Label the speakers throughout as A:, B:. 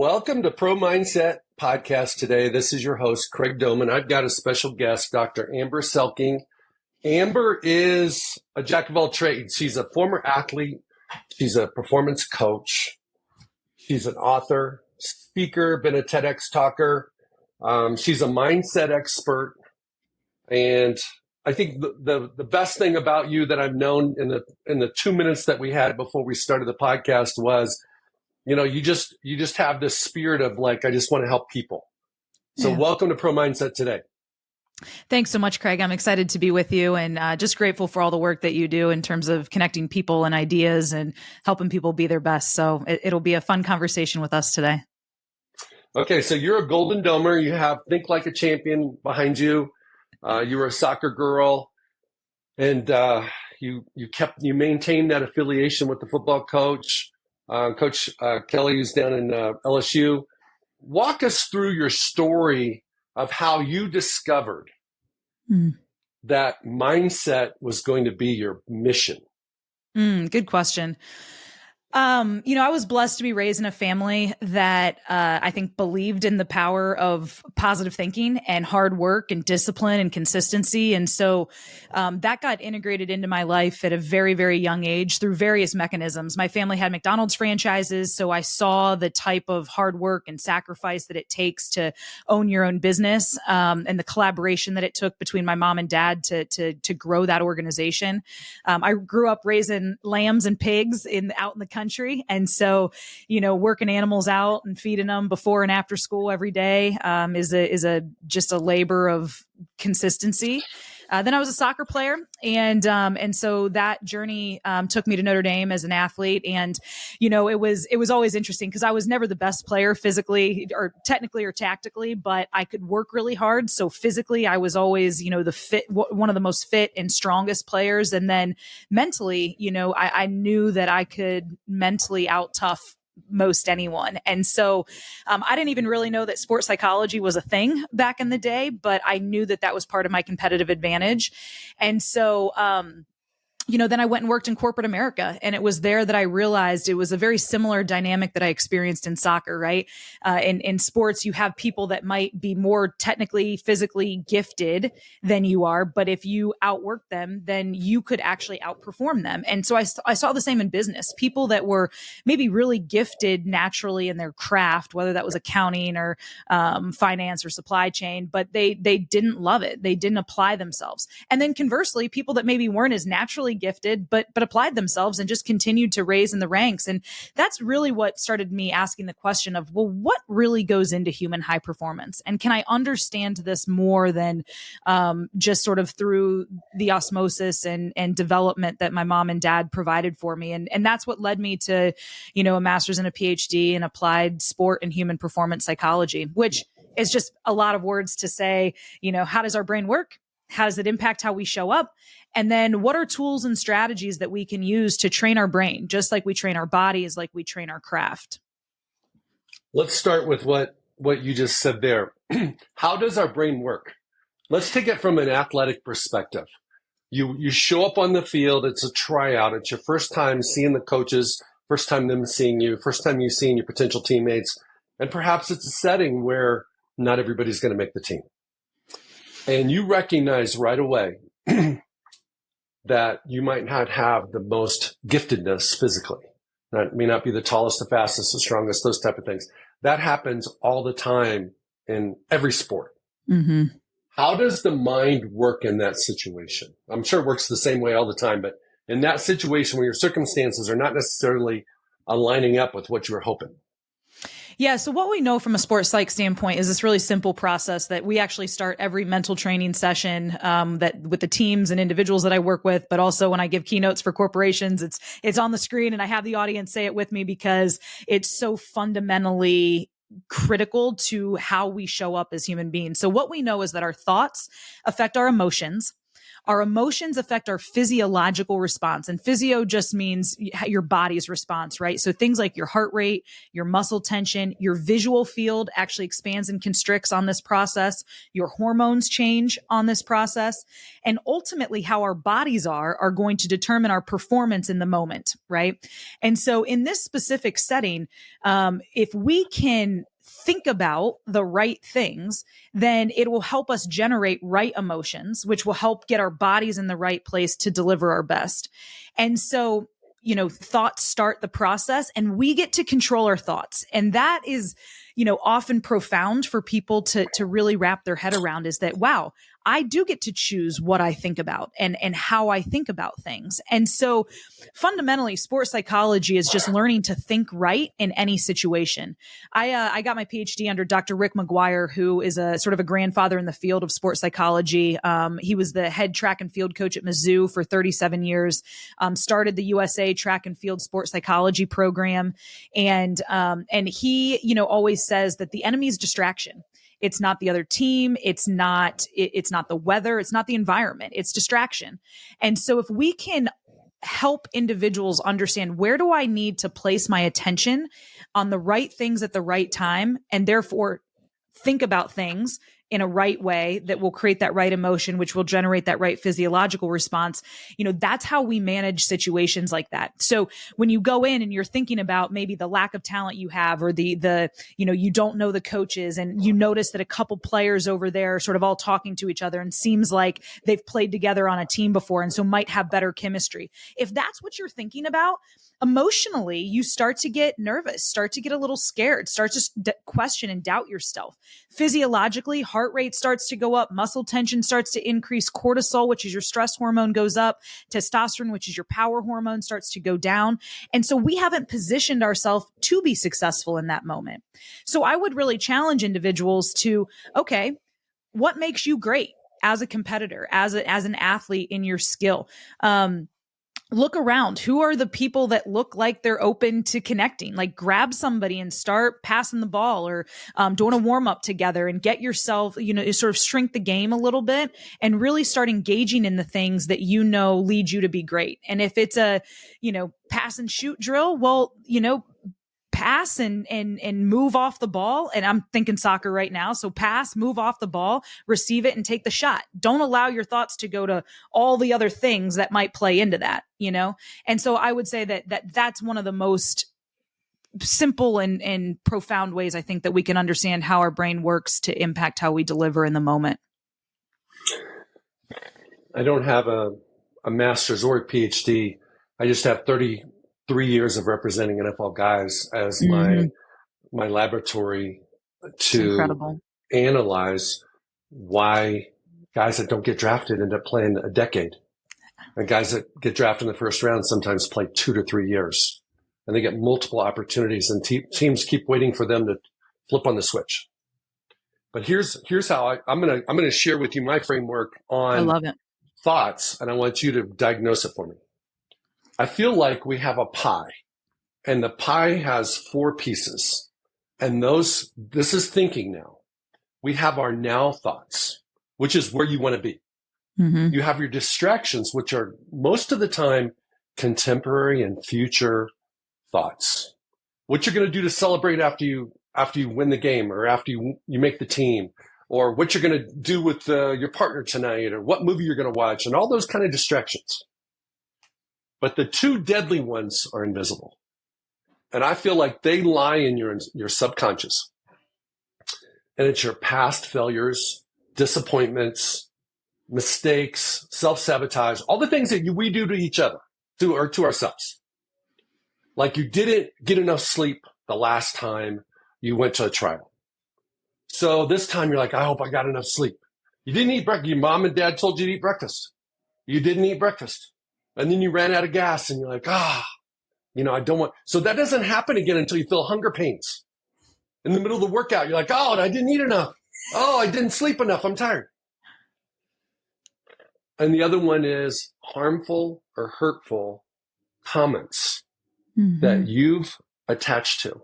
A: Welcome to Pro Mindset Podcast today. This is your host, Craig Domann. I've got a special guest, Dr. Amber Selking. Amber is a jack of all trades. She's a former athlete. She's a performance coach. She's an author, speaker, been a TEDx talker. She's a mindset expert. And I think the best thing about you that I've known in the 2 minutes that we had before we started the podcast was, you just have this spirit of like, I just want to help people. So Welcome to Pro Mindset today.
B: Thanks so much, Craig. I'm excited to be with you and just grateful for all the work that you do in terms of connecting people and ideas and helping people be their best. So it'll be a fun conversation with us today.
A: Okay. So you're a Golden Domer. You have Think Like a Champion behind you. You were a soccer girl and you maintained that affiliation with the football coach. Coach Kelly, who's down in LSU. Walk us through your story of how you discovered that mindset was going to be your mission.
B: Good question. I was blessed to be raised in a family that I think believed in the power of positive thinking and hard work and discipline and consistency. And so that got integrated into my life at a very, very young age through various mechanisms. My family had McDonald's franchises, so I saw the type of hard work and sacrifice that it takes to own your own business, and the collaboration that it took between my mom and dad to grow that organization. I grew up raising lambs and pigs out in the country. And so, working animals out and feeding them before and after school every day is just a labor of consistency. Then I was a soccer player, and so that journey took me to Notre Dame as an athlete. And it was always interesting because I was never the best player physically or technically or tactically, but I could work really hard. So physically, I was always one of the most fit and strongest players. And then mentally, I knew that I could mentally out tough most anyone. And so I didn't even really know that sports psychology was a thing back in the day, but I knew that was part of my competitive advantage. And so, then I went and worked in corporate America, and it was there that I realized it was a very similar dynamic that I experienced in soccer, right? In sports, you have people that might be more technically, physically gifted than you are, but if you outwork them, then you could actually outperform them. And so I saw the same in business. People that were maybe really gifted naturally in their craft, whether that was accounting or finance or supply chain, but they didn't love it. They didn't apply themselves. And then conversely, people that maybe weren't as naturally gifted, but applied themselves and just continued to raise in the ranks. And that's really what started me asking the question of, well, what really goes into human high performance? And can I understand this more than just sort of through the osmosis and development that my mom and dad provided for me? And that's what led me to, a master's and a PhD in applied sport and human performance psychology, which is just a lot of words to say, how does our brain work? How does it impact how we show up? And then what are tools and strategies that we can use to train our brain, just like we train our bodies, like we train our craft?
A: Let's start with what you just said there. How does our brain work? Let's take it from an athletic perspective. You show up on the field. It's a tryout. It's your first time seeing the coaches, first time them seeing you, first time you seeing your potential teammates. And perhaps it's a setting where not everybody's going to make the team. And you recognize right away that you might not have the most giftedness physically. That may not be the tallest, the fastest, the strongest, those type of things. That happens all the time in every sport.
B: Mm-hmm.
A: How does the mind work in that situation? I'm sure it works the same way all the time, but in that situation where your circumstances are not necessarily aligning up with what you were hoping.
B: Yeah. So what we know from a sports psych standpoint is this really simple process that we actually start every mental training session that with the teams and individuals that I work with, but also when I give keynotes for corporations, it's on the screen and I have the audience say it with me because it's so fundamentally critical to how we show up as human beings. So what we know is that our thoughts affect our emotions. our emotions affect our physiological response. And physio just means your body's response, right? So things like your heart rate, your muscle tension, your visual field actually expands and constricts on this process. Your hormones change on this process. And ultimately, how our bodies are going to determine our performance in the moment, right? And so in this specific setting, if we can think about the right things, then it will help us generate right emotions, which will help get our bodies in the right place to deliver our best. And so, thoughts start the process, and we get to control our thoughts. And that is, often profound for people to really wrap their head around, is that, wow, I do get to choose what I think about and how I think about things. And so fundamentally, sports psychology is just learning to think right in any situation. I got my PhD under Dr. Rick McGuire, who is a sort of a grandfather in the field of sports psychology. He was the head track and field coach at Mizzou for 37 years, started the USA track and field sports psychology program. And he, always says that the enemy is distraction. It's not the other team. It's not the weather. It's not the environment. It's distraction. And so if we can help individuals understand, where do I need to place my attention on the right things at the right time, and therefore think about things in a right way that will create that right emotion, which will generate that right physiological response. That's how we manage situations like that. So when you go in and you're thinking about maybe the lack of talent you have, or the you don't know the coaches, and you notice that a couple players over there are sort of all talking to each other and seems like they've played together on a team before, and so might have better chemistry. If that's what you're thinking about, emotionally, you start to get nervous, start to get a little scared, start to question and doubt yourself. Physiologically, heart rate starts to go up, muscle tension starts to increase, cortisol, which is your stress hormone, goes up, testosterone, which is your power hormone, starts to go down. And so we haven't positioned ourselves to be successful in that moment. So I would really challenge individuals to, okay, what makes you great as a competitor, as an athlete in your skill? Look around. Who are the people that look like they're open to connecting? Like, grab somebody and start passing the ball, or doing a warm up together, and get yourself, sort of shrink the game a little bit and really start engaging in the things that lead you to be great. And if it's a, pass and shoot drill, well, pass and move off the ball. And I'm thinking soccer right now. So pass, move off the ball, receive it, and take the shot. Don't allow your thoughts to go to all the other things that might play into that, And so I would say that's one of the most simple and profound ways, I think, that we can understand how our brain works to impact how we deliver in the moment.
A: I don't have a master's or a PhD. I just have 33 years of representing NFL guys as my laboratory to
B: Incredible.
A: Analyze why guys that don't get drafted end up playing a decade, and guys that get drafted in the first round sometimes play 2 to 3 years, and they get multiple opportunities, and teams keep waiting for them to flip on the switch. But here's how I'm gonna share with you my framework on
B: I love it.
A: Thoughts, and I want you to diagnose it for me. I feel like we have a pie, and the pie has 4 pieces, and this is thinking now. We have our now thoughts, which is where you want to be. Mm-hmm. You have your distractions, which are most of the time contemporary and future thoughts. What you're going to do to celebrate after you win the game, or after you make the team, or what you're going to do with your partner tonight, or what movie you're going to watch, and all those kind of distractions. But the 2 deadly ones are invisible. And I feel like they lie in your subconscious. And it's your past failures, disappointments, mistakes, self-sabotage, all the things that we do to each other, or to ourselves. Like, you didn't get enough sleep the last time you went to a trial. So this time you're like, I hope I got enough sleep. You didn't eat breakfast. Your mom and dad told you to eat breakfast. You didn't eat breakfast. And then you ran out of gas, and you're like, I don't want. So that doesn't happen again until you feel hunger pains. In the middle of the workout, you're like, I didn't eat enough. I didn't sleep enough. I'm tired. And the other one is harmful or hurtful comments that you've attached to,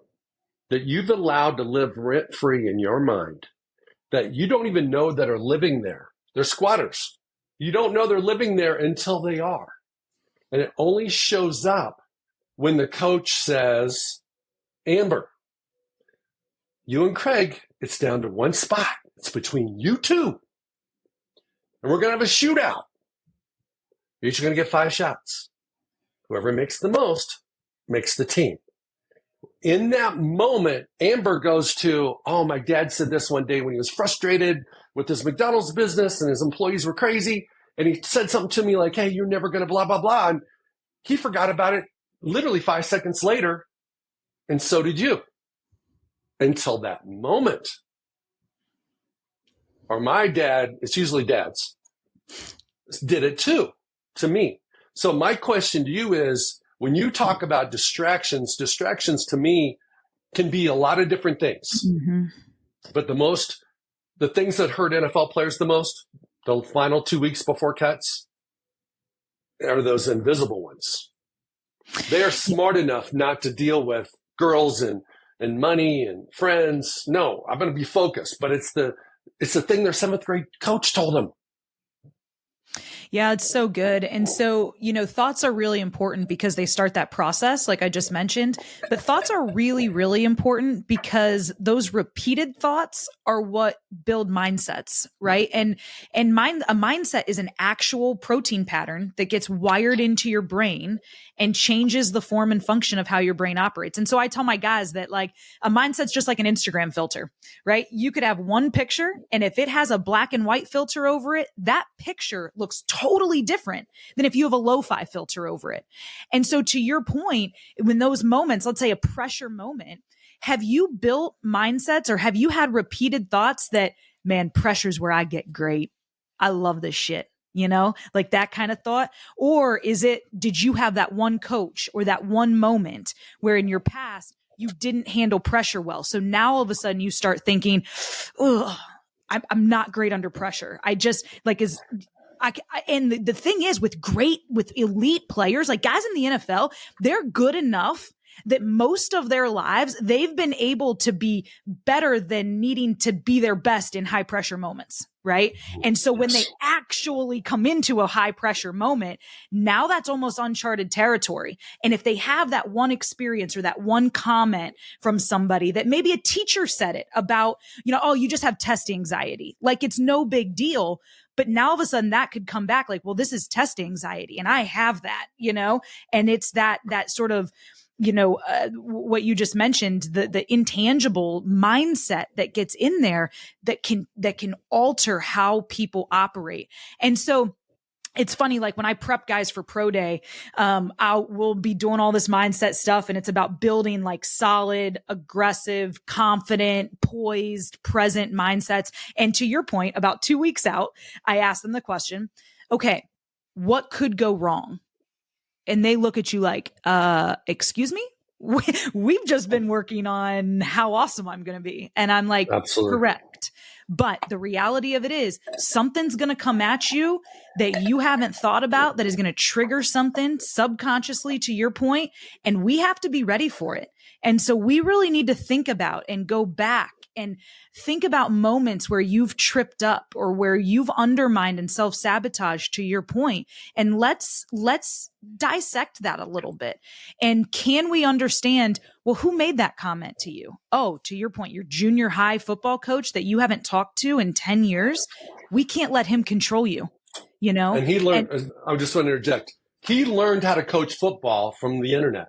A: that you've allowed to live rent-free in your mind, that you don't even know that are living there. They're squatters. You don't know they're living there until they are. And it only shows up when the coach says, Amber, you and Craig, it's down to one spot. It's between you two. And we're going to have a shootout. You're each going to get 5 shots. Whoever makes the most makes the team. In that moment, Amber goes to, oh, my dad said this one day when he was frustrated with his McDonald's business and his employees were crazy. And he said something to me like, hey, you're never going to blah, blah, blah. And he forgot about it literally 5 seconds later. And so did you. Until that moment. Or my dad, it's usually dads, did it too, to me. So my question to you is, when you talk about distractions to me can be a lot of different things. Mm-hmm. But the things that hurt NFL players the most, the final 2 weeks before cuts, are those invisible ones. They are smart enough not to deal with girls and money and friends. No, I'm going to be focused, but it's the thing their 7th grade coach told them.
B: Yeah, it's so good. And so, thoughts are really important because they start that process, like I just mentioned. But thoughts are really, really important because those repeated thoughts are what build mindsets, right? And a mindset is an actual protein pattern that gets wired into your brain and changes the form and function of how your brain operates. And so I tell my guys that like a mindset's just like an Instagram filter, right? You could have one picture, and if it has a black and white filter over it, that picture looks totally different than if you have a lo-fi filter over it. And so to your point, when those moments, let's say a pressure moment, have you built mindsets or have you had repeated thoughts that, man, pressure's where I get great. I love this shit, like that kind of thought? Or did you have that one coach or that one moment where in your past you didn't handle pressure well? So now all of a sudden you start thinking, ugh, I'm not great under pressure. I just and the thing is with elite players, like guys in the NFL, they're good enough that most of their lives, they've been able to be better than needing to be their best in high pressure moments. Right. And so when they actually come into a high pressure moment, now that's almost uncharted territory. And if they have that one experience or that one comment from somebody that maybe a teacher said it about, oh, you just have test anxiety, like it's no big deal. But now all of a sudden that could come back like, well, this is test anxiety and I have that, and it's that sort of, what you just mentioned, the intangible mindset that gets in there that can alter how people operate. And so it's funny, like when I prep guys for pro day, we'll be doing all this mindset stuff, and it's about building like solid, aggressive, confident, poised, present mindsets. And to your point, about 2 weeks out, I asked them the question, okay, what could go wrong? And they look at you like, excuse me? We've just been working on how awesome I'm going to be. And I'm like, absolutely correct. But the reality of it is something's going to come at you that you haven't thought about that is going to trigger something subconsciously, to your point, and we have to be ready for it. And so we really need to think about and go back and think about moments where you've tripped up or where you've undermined and self-sabotaged, to your point. And let's dissect that a little bit. And can we understand, well, who made that comment to you? Oh, to your point, your junior high football coach that you haven't talked to in 10 years. We can't let him control you, And
A: he learned, I just want to interject. He learned how to coach football from the internet.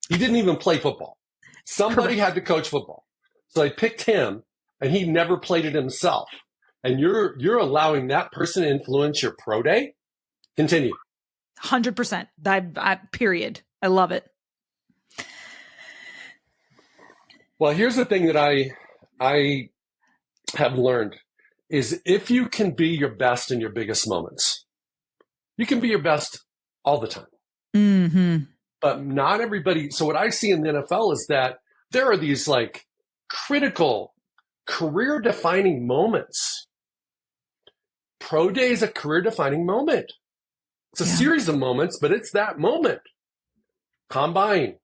A: He didn't even play football. Somebody had to coach football. So I picked him, and he never played it himself. And you're allowing that person to influence your pro day? Continue.
B: 100%. Period. I love it.
A: Well, here's the thing that I have learned is if you can be your best in your biggest moments, you can be your best all the time.
B: Mm-hmm.
A: But not everybody. So what I see in the NFL is that there are these like critical, career-defining moments. Pro day is a career-defining moment. It's a series of moments, but it's that moment. Combine,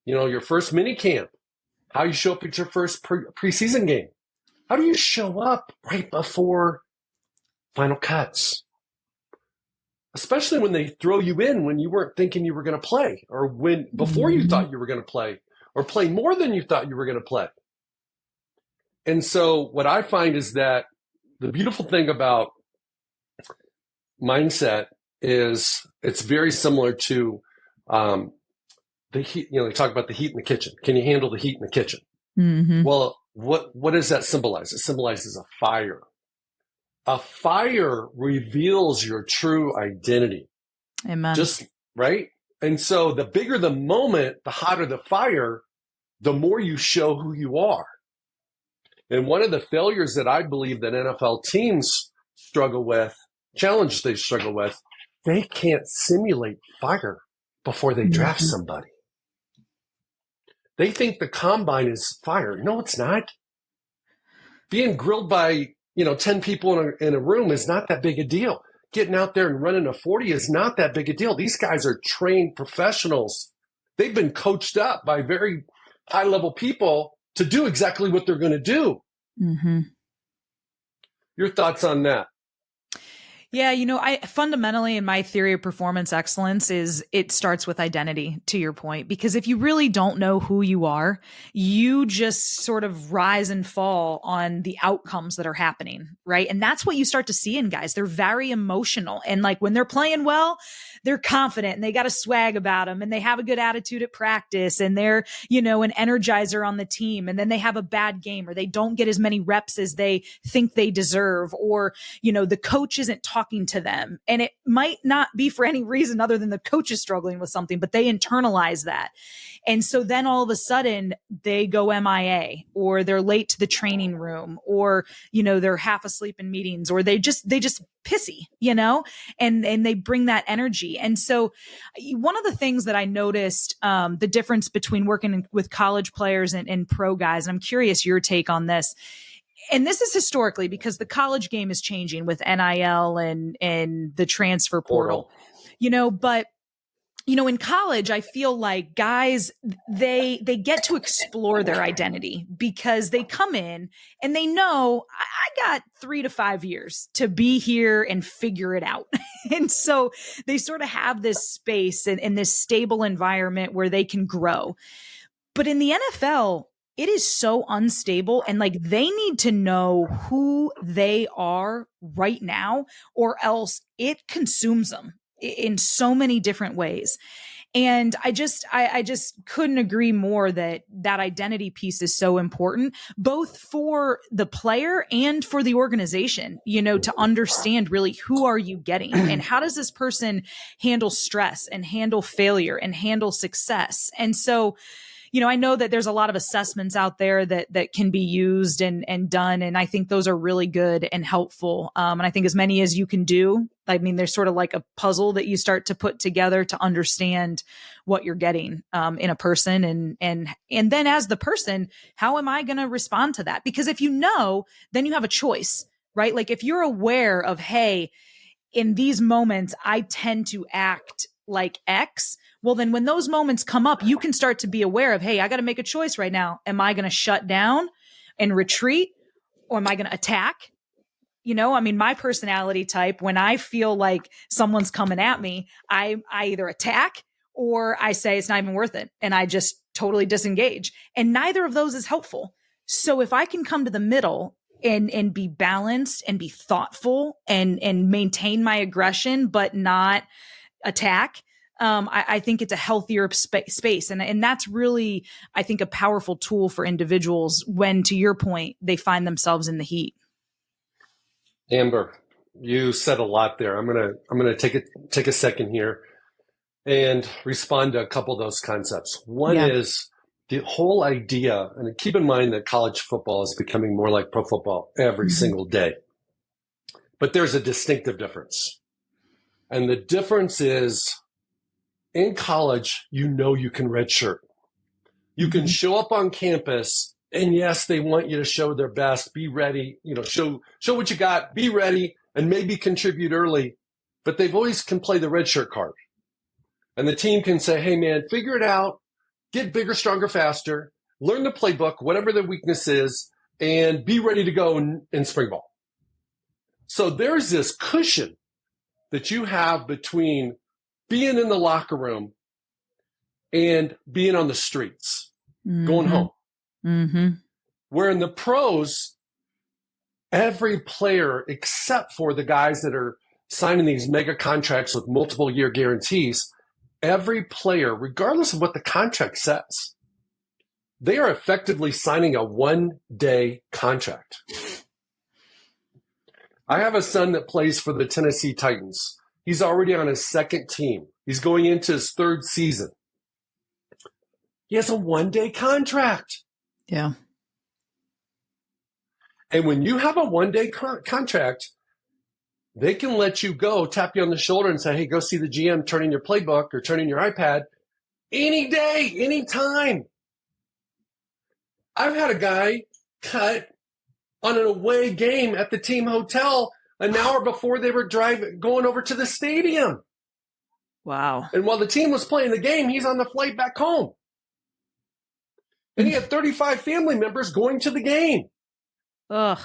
A: your first mini camp, how you show up at your first preseason game. How do you show up right before final cuts? especially when they throw you in when you weren't thinking you were going to play, or when before you thought you were going to play, or play more than you thought you were going to play. And so what I find is that the beautiful thing about mindset is it's very similar to the heat. You know, they talk about the heat in the kitchen. Can you handle the heat in the kitchen?
B: Mm-hmm.
A: Well, what does that symbolize? It symbolizes a fire. A fire reveals your true identity.
B: Amen.
A: Just right. And so the bigger the moment, the hotter the fire, the more you show who you are. And one of the failures that I believe that NFL teams struggle with, challenge they struggle with, they can't simulate fire before they draft somebody. They think the combine is fire. No, it's not. Being grilled by 10 people in a room is not that big a deal. Getting out there and running a 40 is not that big a deal. These guys are trained professionals. They've been coached up by very high-level people to do exactly what they're going to do.
B: Mm-hmm.
A: Your thoughts on that?
B: Yeah, I fundamentally in my theory of performance excellence is it starts with identity, to your point, because if you really don't know who you are, you just sort of rise and fall on the outcomes that are happening, right? And that's what you start to see in guys. They're very emotional. And like when they're playing well, they're confident and they got a swag about them and they have a good attitude at practice and they're, an energizer on the team. And then they have a bad game or they don't get as many reps as they think they deserve, or, the coach isn't talking to them. And it might not be for any reason other than the coach is struggling with something, but they internalize that. And so then all of a sudden they go MIA, or they're late to the training room, or, they're half asleep in meetings, or they just pissy, and they bring that energy. And so one of the things that I noticed, the difference between working with college players and pro guys, and I'm curious your take on this. And this is historically because the college game is changing with NIL and the transfer portal, but in college, I feel like guys, they get to explore their identity because they come in and they know I got 3 to 5 years to be here and figure it out. And so they sort of have this space and this stable environment where they can grow. But in the NFL, it is so unstable, and like they need to know who they are right now, or else it consumes them in so many different ways. And I just couldn't agree more that identity piece is so important, both for the player and for the organization, to understand really who are you getting and how does this person handle stress and handle failure and handle success. And so, I know that there's a lot of assessments out there that can be used and done. And I think those are really good and helpful. And I think as many as you can do, there's sort of like a puzzle that you start to put together to understand what you're getting in a person. And then as the person, how am I going to respond to that? Because if then you have a choice, right? Like if you're aware of, hey, in these moments, I tend to act like X. Well, then when those moments come up, you can start to be aware of, hey, I got to make a choice right now. Am I going to shut down and retreat, or am I going to attack? My personality type, when I feel like someone's coming at me, I either attack or I say it's not even worth it. And I just totally disengage. And neither of those is helpful. So if I can come to the middle and be balanced and be thoughtful and maintain my aggression, but not attack, I think it's a healthier space. And that's really, I think, a powerful tool for individuals when, to your point, they find themselves in the heat.
A: Amber, you said a lot there. I'm gonna take a second here and respond to a couple of those concepts. One is the whole idea, and keep in mind that college football is becoming more like pro football every single day. But there's a distinctive difference. And the difference is in college, you can redshirt. You can show up on campus, and yes, they want you to show their best, be ready, show what you got, be ready, and maybe contribute early. But they've always can play the redshirt card. And the team can say, hey, man, figure it out, get bigger, stronger, faster, learn the playbook, whatever the weakness is, and be ready to go in spring ball. So there's this cushion that you have between being in the locker room and being on the streets, going home. Where in the pros, every player, except for the guys that are signing these mega contracts with multiple year guarantees, every player, regardless of what the contract says, they are effectively signing a one-day contract. I have a son that plays for the Tennessee Titans. He's already on his second team. He's going into his third season. He has a one-day contract.
B: Yeah.
A: And when you have a one-day contract, they can let you go, tap you on the shoulder and say, hey, go see the GM, turn in your playbook or turn in your iPad any day, any time. I've had a guy cut on an away game at the team hotel an hour before they were going over to the stadium.
B: Wow.
A: And while the team was playing the game, he's on the flight back home. And he had 35 family members going to the game.
B: Ugh.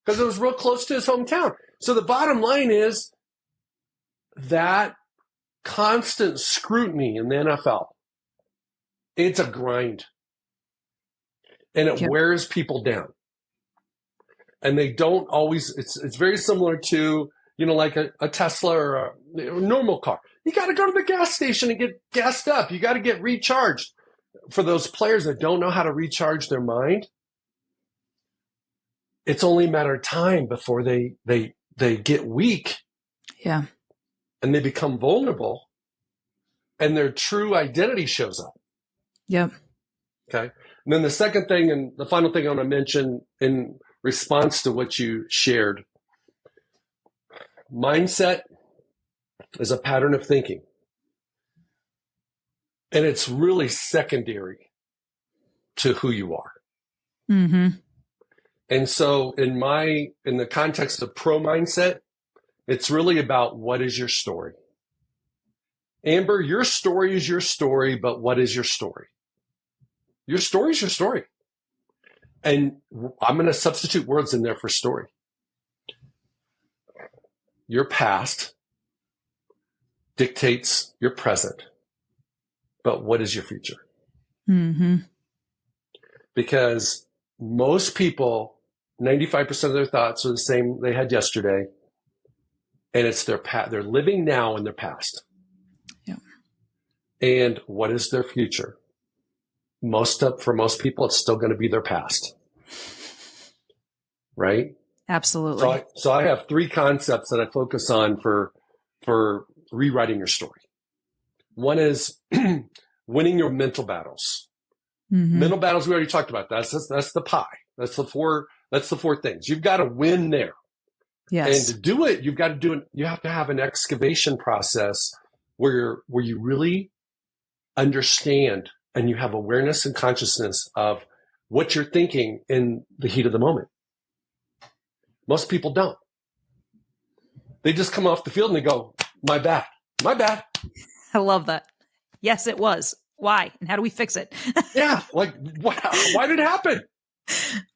A: Because it was real close to his hometown. So the bottom line is that constant scrutiny in the NFL, it's a grind. And it wears people down. And they don't always, it's very similar to, like a Tesla or a normal car. You got to go to the gas station and get gassed up. You got to get recharged. For those players that don't know how to recharge their mind, it's only a matter of time before they get weak.
B: Yeah.
A: And they become vulnerable. And their true identity shows up.
B: Yep.
A: Okay. And then the second thing and the final thing I want to mention in response to what you shared, mindset is a pattern of thinking. And it's really secondary to who you are.
B: Mm-hmm.
A: And so in the context of pro mindset, it's really about what is your story? Amber, your story is your story, but what is your story? Your story is your story. And I'm going to substitute words in there for story. Your past dictates your present, but what is your future?
B: Mm-hmm.
A: Because most people, 95% of their thoughts are the same they had yesterday, and it's their past. They're living now in their past.
B: Yeah.
A: And what is their future? For most people, it's still going to be their past. Right?
B: Absolutely.
A: So I have three concepts that I focus on for rewriting your story. One is winning your mental battles. Mm-hmm. Mental battles, we already talked about. That's the pie. That's the four things. You've got to win there.
B: Yes.
A: And to do it, you've got to do it. You have to have an excavation process where you really understand and you have awareness and consciousness of what you're thinking in the heat of the moment. Most people don't. They just come off the field and they go, my bad.
B: I love that. Yes, it was. Why? And how do we fix it?
A: Yeah. Like, why did it happen?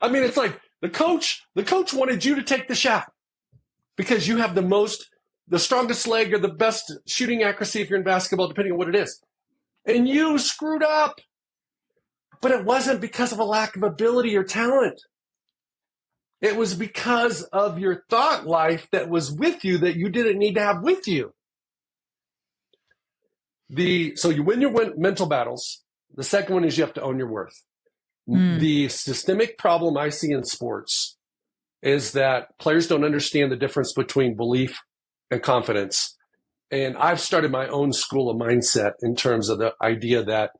A: I mean, it's like the coach wanted you to take the shot because you have the strongest leg or the best shooting accuracy if you're in basketball, depending on what it is. And you screwed up. But it wasn't because of a lack of ability or talent. It was because of your thought life that was with you that you didn't need to have with you. So you win your mental battles. The second one is you have to own your worth. The systemic problem I see in sports is that players don't understand the difference between belief and confidence. And I've started my own school of mindset in terms of the idea that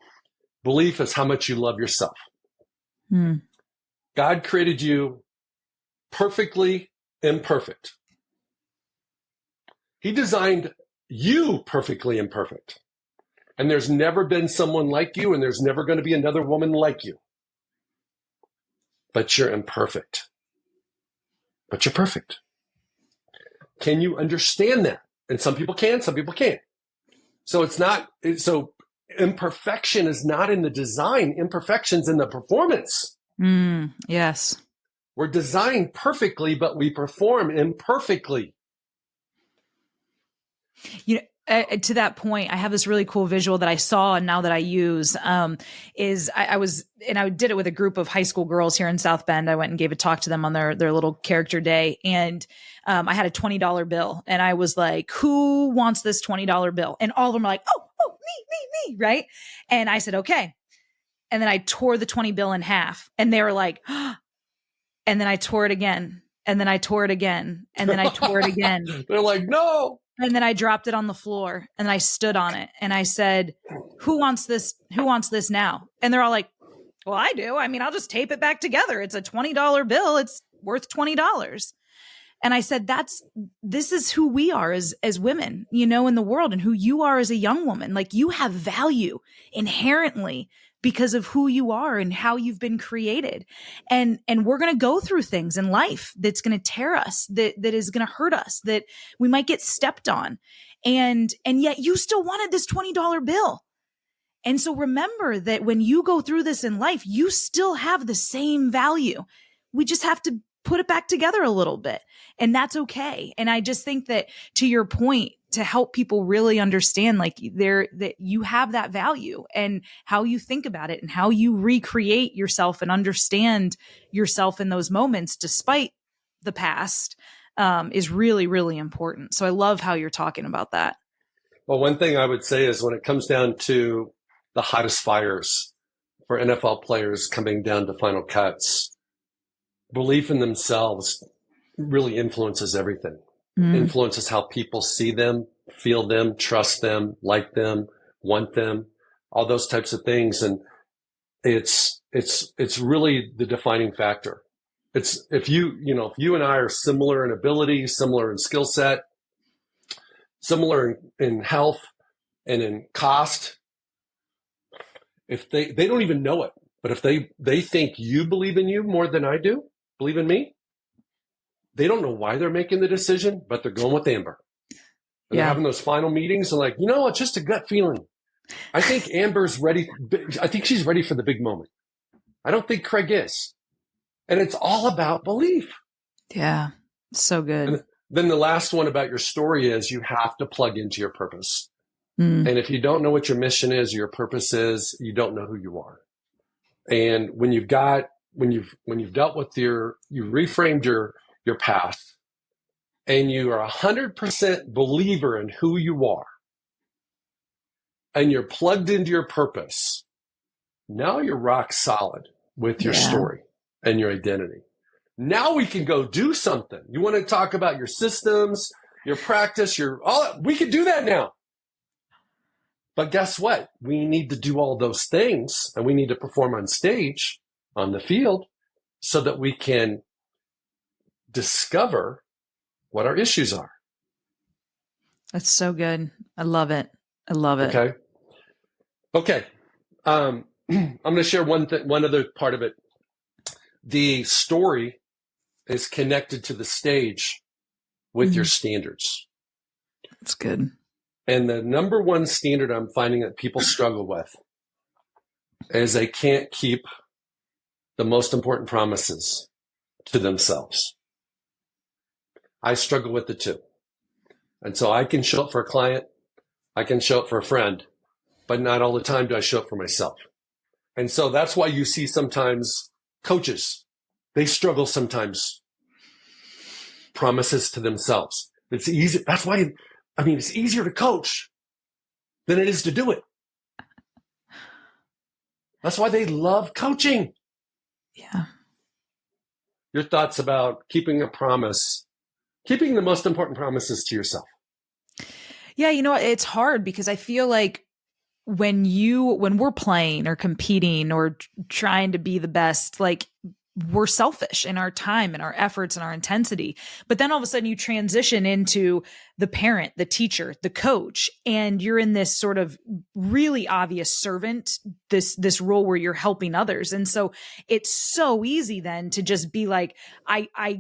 A: belief is how much you love yourself. God created you perfectly imperfect. He designed you perfectly imperfect. And there's never been someone like you, and there's never going to be another woman like you. But you're imperfect. But you're perfect. Can you understand that? And some people can, some people can't. So imperfection is not in the design. Imperfection's in the performance.
B: Yes.
A: We're designed perfectly, but we perform imperfectly.
B: You know, to that point, I have this really cool visual that I saw and now that I use, I did it with a group of high school girls here in South Bend. I went and gave a talk to them on their little character day. And I had a $20 bill and I was like, who wants this $20 bill? And all of them were like, oh, me, right? And I said, okay. And then I tore the 20 bill in half and they were like, and then I tore it again. And then I tore it again. And then I tore it again.
A: They're like, no.
B: And then I dropped it on the floor and I stood on it and I said, who wants this? Who wants this now? And they're all like, well, I do. I mean, I'll just tape it back together. It's a $20 bill. It's worth $20. And I said, this is who we are as women, you know, in the world, and who you are as a young woman. Like, you have value inherently because of who you are and how you've been created. And we're going to go through things in life that's going to tear us, that is going to hurt us, that we might get stepped on. And yet you still wanted this $20 bill. And so remember that when you go through this in life, you still have the same value. We just have to put it back together a little bit, and that's okay. And I just think that, to your point, to help people really understand, like, that you have that value, and how you think about it and how you recreate yourself and understand yourself in those moments, despite the past, is really, really important. So I love how you're talking about that.
A: Well, one thing I would say is, when it comes down to the hottest fires for NFL players coming down to final cuts, belief in themselves really influences everything. Influences how people see them, feel them, trust them, like them, want them, all those types of things. And it's really the defining factor. It's if you and I are similar in ability, similar in skill set, similar in health and in cost, if they don't even know it, but if they think you believe in you more than I do, believe in me, they don't know why they're making the decision, but they're going with Amber. And they're having those final meetings and like, it's just a gut feeling. I think Amber's ready. I think she's ready for the big moment. I don't think Craig is. And it's all about belief.
B: Yeah. So good.
A: And then the last one about your story is, you have to plug into your purpose. And if you don't know what your mission is, your purpose is, you don't know who you are. And when you've dealt with you reframed your past, and you are 100% believer in who you are, and you're plugged into your purpose, now you're rock solid with your story and your identity. Now we can go do something. You want to talk about your systems, your practice, we can do that now. But guess what? We need to do all those things, and we need to perform on stage, on the field, so that we can discover what our issues are.
B: That's so good. I love it.
A: Okay. I'm going to share one other part of it. The story is connected to the stage with your standards.
B: That's good.
A: And the number one standard I'm finding that people struggle with is they can't keep the most important promises to themselves. I struggle with it too. And so I can show up for a client, I can show up for a friend, but not all the time do I show up for myself. And so that's why you see sometimes coaches, they struggle sometimes promises to themselves. It's easy. That's why, it's easier to coach than it is to do it. That's why they love coaching.
B: Yeah.
A: Your thoughts about keeping a promise, keeping the most important promises to yourself.
B: Yeah. It's hard because I feel like when we're playing or competing or trying to be the best, like, we're selfish in our time and our efforts and our intensity. But then all of a sudden you transition into the parent, the teacher, the coach, and you're in this sort of really obvious servant, this role where you're helping others. And so it's so easy then to just be like, I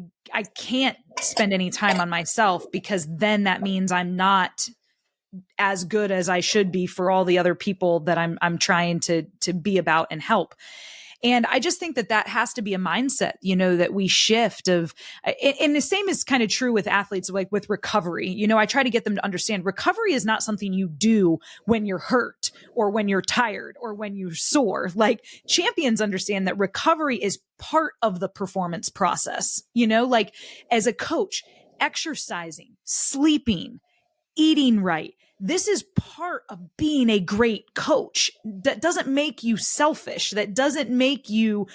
B: can't spend any time on myself, because then that means I'm not as good as I should be for all the other people that I'm trying to be about and help. And I just think that that has to be a mindset, that we shift and the same is kind of true with athletes, like with recovery. I try to get them to understand recovery is not something you do when you're hurt or when you're tired or when you're sore. Like champions understand that recovery is part of the performance process, like as a coach, exercising, sleeping, eating right. This is part of being a great coach. That doesn't make you selfish. That doesn't make you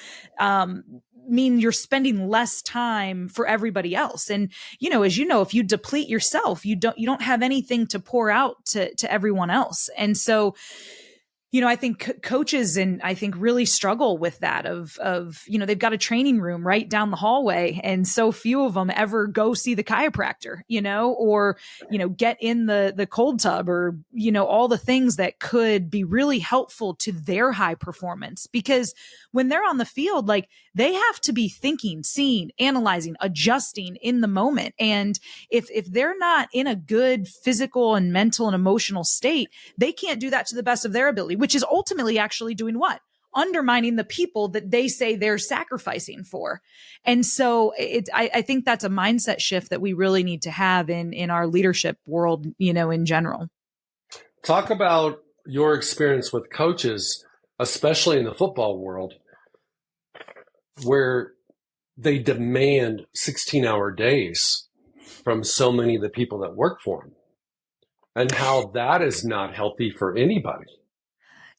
B: mean you're spending less time for everybody else. And as if you deplete yourself, you don't have anything to pour out to everyone else. And so I think coaches and I think really struggle with that of they've got a training room right down the hallway, and so few of them ever go see the chiropractor, or get in the cold tub, or all the things that could be really helpful to their high performance. Because when they're on the field, like they have to be thinking, seeing, analyzing, adjusting in the moment. And if they're not in a good physical and mental and emotional state, they can't do that to the best of their ability, which is ultimately actually doing what? Undermining the people that they say they're sacrificing for. And so I think that's a mindset shift that we really need to have in our leadership world, in general.
A: Talk about your experience with coaches, especially in the football world, where they demand 16-hour days from so many of the people that work for them, and how that is not healthy for anybody.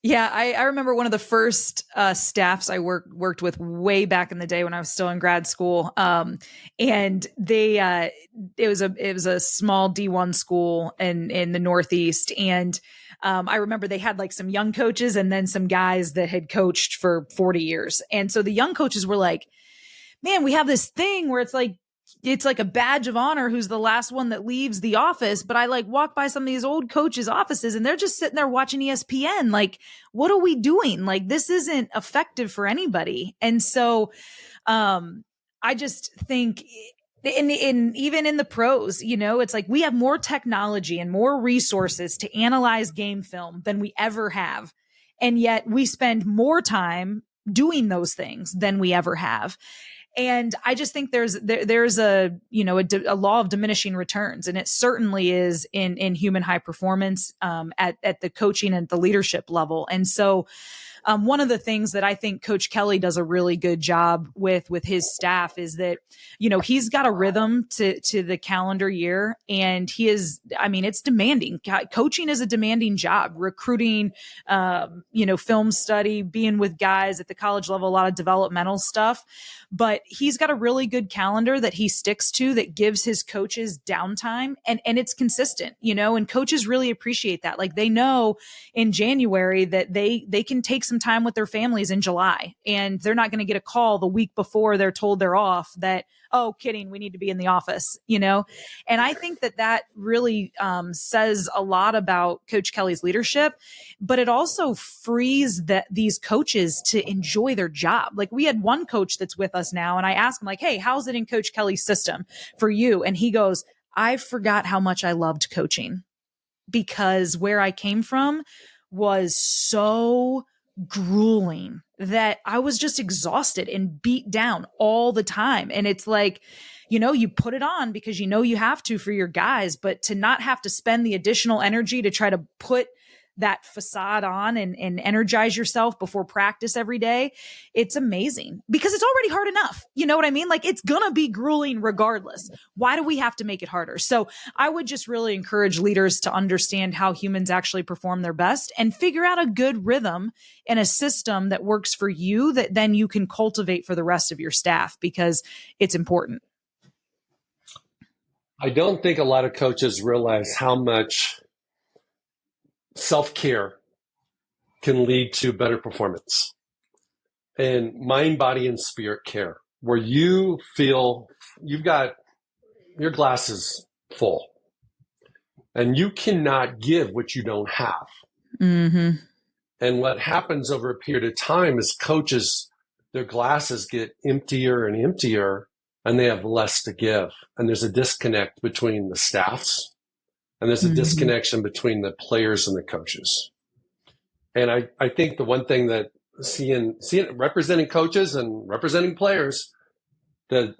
B: Yeah, I remember one of the first staffs I worked with way back in the day when I was still in grad school, and they it was a small D1 school in the Northeast, and I remember they had like some young coaches and then some guys that had coached for 40 years, and so the young coaches were like, "Man, we have this thing where it's like a badge of honor who's the last one that leaves the office." But I like walk by some of these old coaches' offices and they're just sitting there watching ESPN. Like, what are we doing? Like, this isn't effective for anybody. And so, I just think even in the pros, it's like we have more technology and more resources to analyze game film than we ever have. And yet we spend more time doing those things than we ever have. And I just think there's a law of diminishing returns, and it certainly is in human high performance at the coaching and the leadership level. And so one of the things that I think Coach Kelly does a really good job with his staff is that, he's got a rhythm to the calendar year, and it's demanding. Coaching is a demanding job, recruiting, film study, being with guys at the college level, a lot of developmental stuff. But he's got a really good calendar that he sticks to that gives his coaches downtime, and it's consistent, and coaches really appreciate that. Like they know in January that they can take some time with their families in July, and they're not going to get a call the week before they're told they're off that, "Oh, kidding, we need to be in the office," And I think that really says a lot about Coach Kelly's leadership, but it also frees these coaches to enjoy their job. Like we had one coach that's with us now, and I asked him like, "Hey, how's it in Coach Kelly's system for you?" And he goes, "I forgot how much I loved coaching, because where I came from was so grueling that I was just exhausted and beat down all the time." And it's like, you put it on because you have to for your guys, but to not have to spend the additional energy to try to put that facade on and energize yourself before practice every day, it's amazing, because it's already hard enough. You know what I mean? Like it's going to be grueling regardless. Why do we have to make it harder? So I would just really encourage leaders to understand how humans actually perform their best and figure out a good rhythm and a system that works for you that then you can cultivate for the rest of your staff, because it's important.
A: I don't think a lot of coaches realize how much self-care can lead to better performance, and mind, body, and spirit care, where you feel you've got your glasses full and you cannot give what you don't have.
B: Mm-hmm.
A: And what happens over a period of time is coaches, their glasses get emptier and emptier, and they have less to give. And there's a disconnect between the staffs, and there's a disconnection between the players and the coaches. And I think the one thing that seeing representing coaches and representing players, the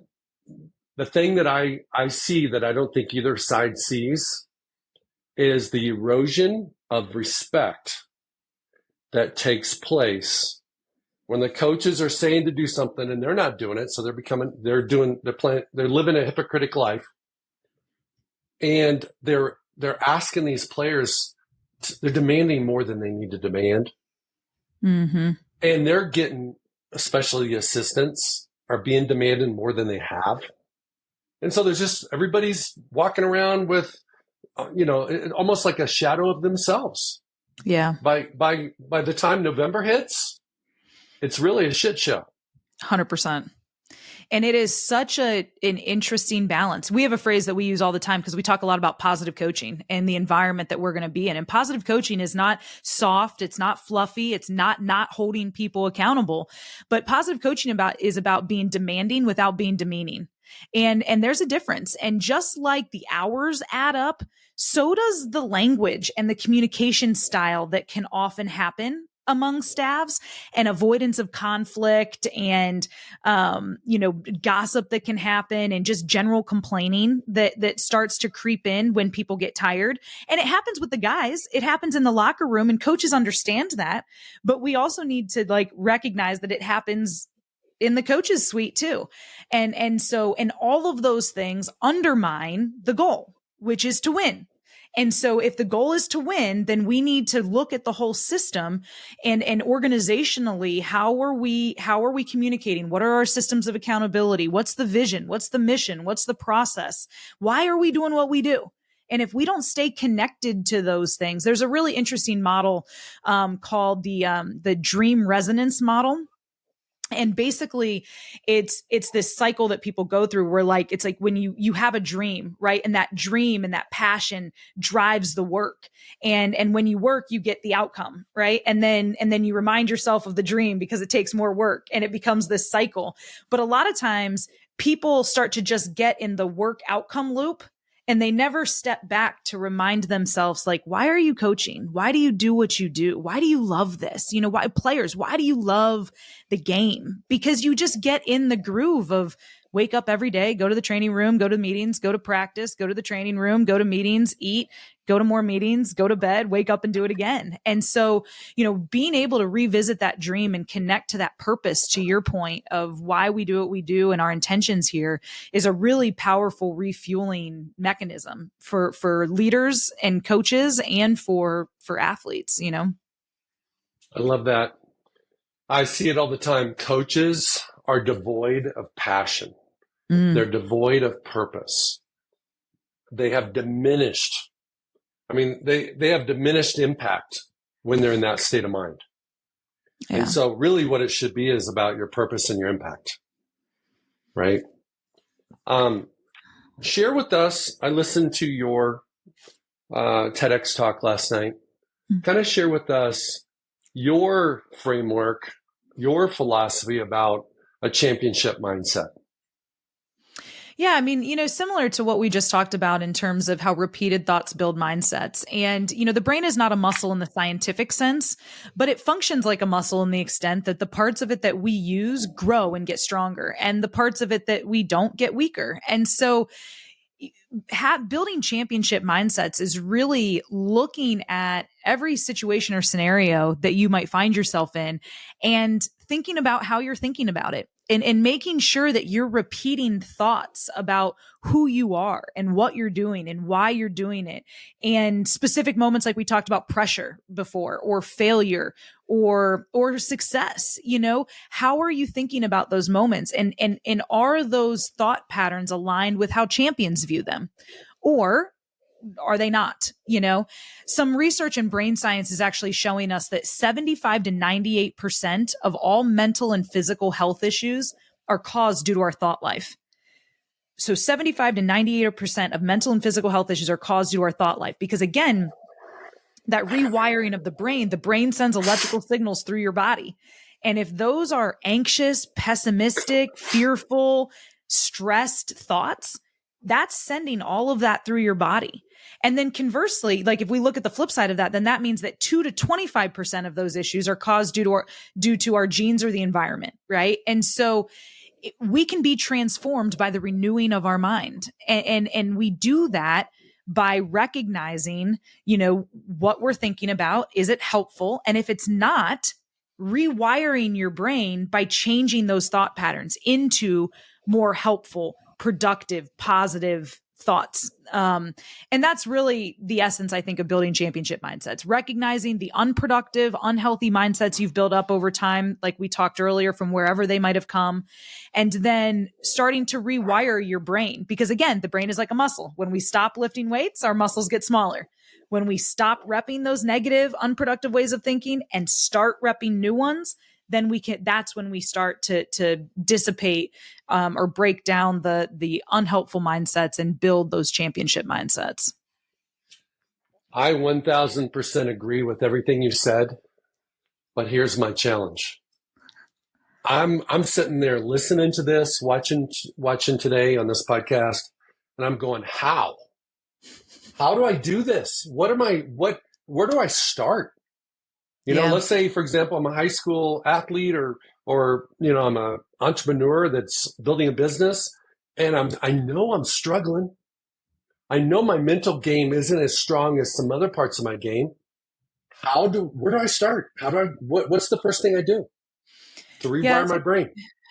A: thing that I see that I don't think either side sees is the erosion of respect that takes place when the coaches are saying to do something and they're not doing it. So they're living a hypocritical life, and they're asking these players, they're demanding more than they need to demand.
B: Mm-hmm.
A: And they're getting, especially the assistants, are being demanded more than they have. And so there's just, everybody's walking around with, almost like a shadow of themselves.
B: Yeah.
A: By the time November hits, it's really a shit show.
B: 100%. And it is such an interesting balance. We have a phrase that we use all the time because we talk a lot about positive coaching and the environment that we're going to be in. And positive coaching is not soft. It's not fluffy. It's not holding people accountable. But positive coaching is about being demanding without being demeaning. And there's a difference. And just like the hours add up, so does the language and the communication style that can often happen among staffs, and avoidance of conflict and, gossip that can happen, and just general complaining that starts to creep in when people get tired. And it happens with the guys. It happens in the locker room, and coaches understand that. But we also need to recognize that it happens in the coach's suite too. And all of those things undermine the goal, which is to win. And so if the goal is to win, then we need to look at the whole system and organizationally, how are we communicating? What are our systems of accountability? What's the vision? What's the mission? What's the process? Why are we doing what we do? And if we don't stay connected to those things, there's a really interesting model called the dream resonance model. And basically it's this cycle that people go through where it's like when you have a dream, right? And that dream and that passion drives the work. And when you work, you get the outcome, right? And then you remind yourself of the dream because it takes more work, and it becomes this cycle. But a lot of times people start to just get in the work outcome loop, and they never step back to remind themselves, why are you coaching? Why do you do what you do? Why do you love this? Why do you love the game? Because you just get in the groove of wake up every day, go to the training room, go to meetings, go to practice, go to the training room, go to meetings, eat, go to more meetings, go to bed, wake up and do it again. And so, being able to revisit that dream and connect to that purpose, to your point of why we do what we do and our intentions here, is a really powerful refueling mechanism for leaders and coaches and for athletes,
A: I love that. I see it all the time. Coaches are devoid of passion. They're devoid of purpose. They have diminished. They have diminished impact when they're in that state of mind. Yeah. And so really what it should be is about your purpose and your impact, right? Share with us, I listened to your TEDx talk last night. Kind of share with us your framework, your philosophy about a championship mindset.
B: Yeah, similar to what we just talked about in terms of how repeated thoughts build mindsets. And, the brain is not a muscle in the scientific sense, but it functions like a muscle in the extent that the parts of it that we use grow and get stronger, and the parts of it that we don't get weaker. And so building championship mindsets is really looking at every situation or scenario that you might find yourself in and thinking about how you're thinking about it, and making sure that you're repeating thoughts about who you are and what you're doing and why you're doing it, and specific moments like we talked about pressure before, or failure, or success. How are you thinking about those moments, and are those thought patterns aligned with how champions view them, or are they not? Some research in brain science is actually showing us that 75 to 98% of all mental and physical health issues are caused due to our thought life. So 75 to 98% of mental and physical health issues are caused due to our thought life, because again, that rewiring of the brain sends electrical signals through your body. And if those are anxious, pessimistic, fearful, stressed thoughts, that's sending all of that through your body. And then conversely, like if we look at the flip side of that, then that means that 2 to 25% of those issues are caused due to our genes or the environment, right? And so we can be transformed by the renewing of our mind. And we do that by recognizing, what we're thinking about. Is it helpful? And if it's not, rewiring your brain by changing those thought patterns into more helpful, productive, positive thoughts. And that's really the essence, I think, of building championship mindsets, recognizing the unproductive, unhealthy mindsets you've built up over time, like we talked earlier, from wherever they might have come, and then starting to rewire your brain. Because again, the brain is like a muscle. When we stop lifting weights, our muscles get smaller. When we stop repping those negative, unproductive ways of thinking and start repping new ones, then that's when we start to dissipate or break down the unhelpful mindsets and build those championship mindsets.
A: I 1000% agree with everything you said, but here's my challenge. I'm sitting there listening to this, watching today on this podcast, and I'm going, how do I do this? Where do I start? Let's say, for example, I'm a high school athlete or I'm an entrepreneur that's building a business, and I know I'm struggling. I know my mental game isn't as strong as some other parts of my game. Where do I start? What's the first thing I do to rewire my brain?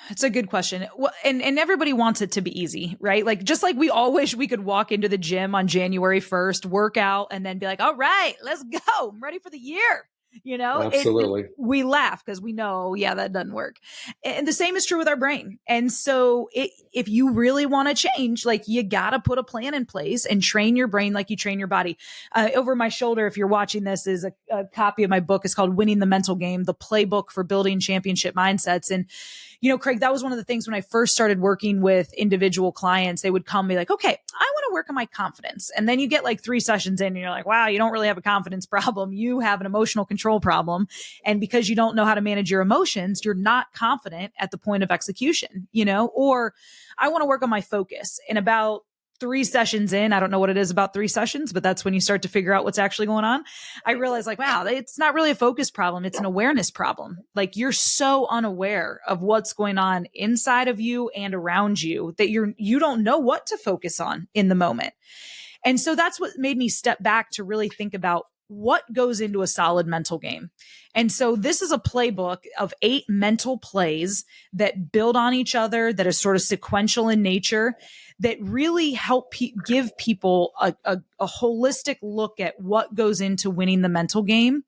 B: It's a good question. Well, and everybody wants it to be easy, right? Like, just like we all wish we could walk into the gym on January 1st, work out, and then be like, all right, let's go. I'm ready for the year.
A: Absolutely.
B: We laugh because we know, that doesn't work. And the same is true with our brain. And so if you really want to change, like, you got to put a plan in place and train your brain like you train your body. Over my shoulder, if you're watching this, is a copy of my book. It's called Winning the Mental Game, the playbook for building championship mindsets. And Craig, that was one of the things when I first started working with individual clients. They would come and be like, okay, I want to work on my confidence. And then you get like 3 sessions in and you're like, wow, you don't really have a confidence problem. You have an emotional control problem. And because you don't know how to manage your emotions, you're not confident at the point of execution, or I want to work on my focus. And about 3 sessions in, I don't know what it is about 3 sessions, but that's when you start to figure out what's actually going on. I realized, like, wow, it's not really a focus problem. It's an awareness problem. Like, you're so unaware of what's going on inside of you and around you that you don't know what to focus on in the moment. And so that's what made me step back to really think about what goes into a solid mental game. And so this is a playbook of 8 mental plays that build on each other, that are sort of sequential in nature, that really help give people a holistic look at what goes into winning the mental game.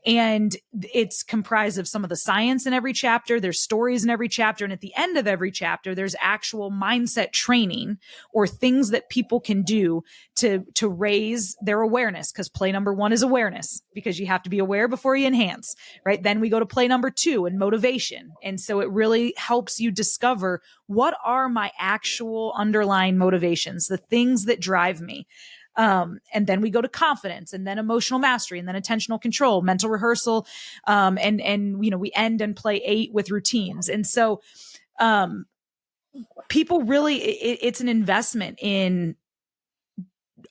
B: And it's comprised of some of the science in every chapter. There's stories in every chapter. And at the end of every chapter, there's actual mindset training or things that people can do to raise their awareness. Because play number 1 is awareness, because you have to be aware before you enhance, right? Then we go to play number 2 and motivation. And so it really helps you discover, what are my actual underlying motivations, the things that drive me. And then we go to confidence, and then emotional mastery, and then attentional control, mental rehearsal. And we end and play 8 with routines. And so, people really, it's an investment in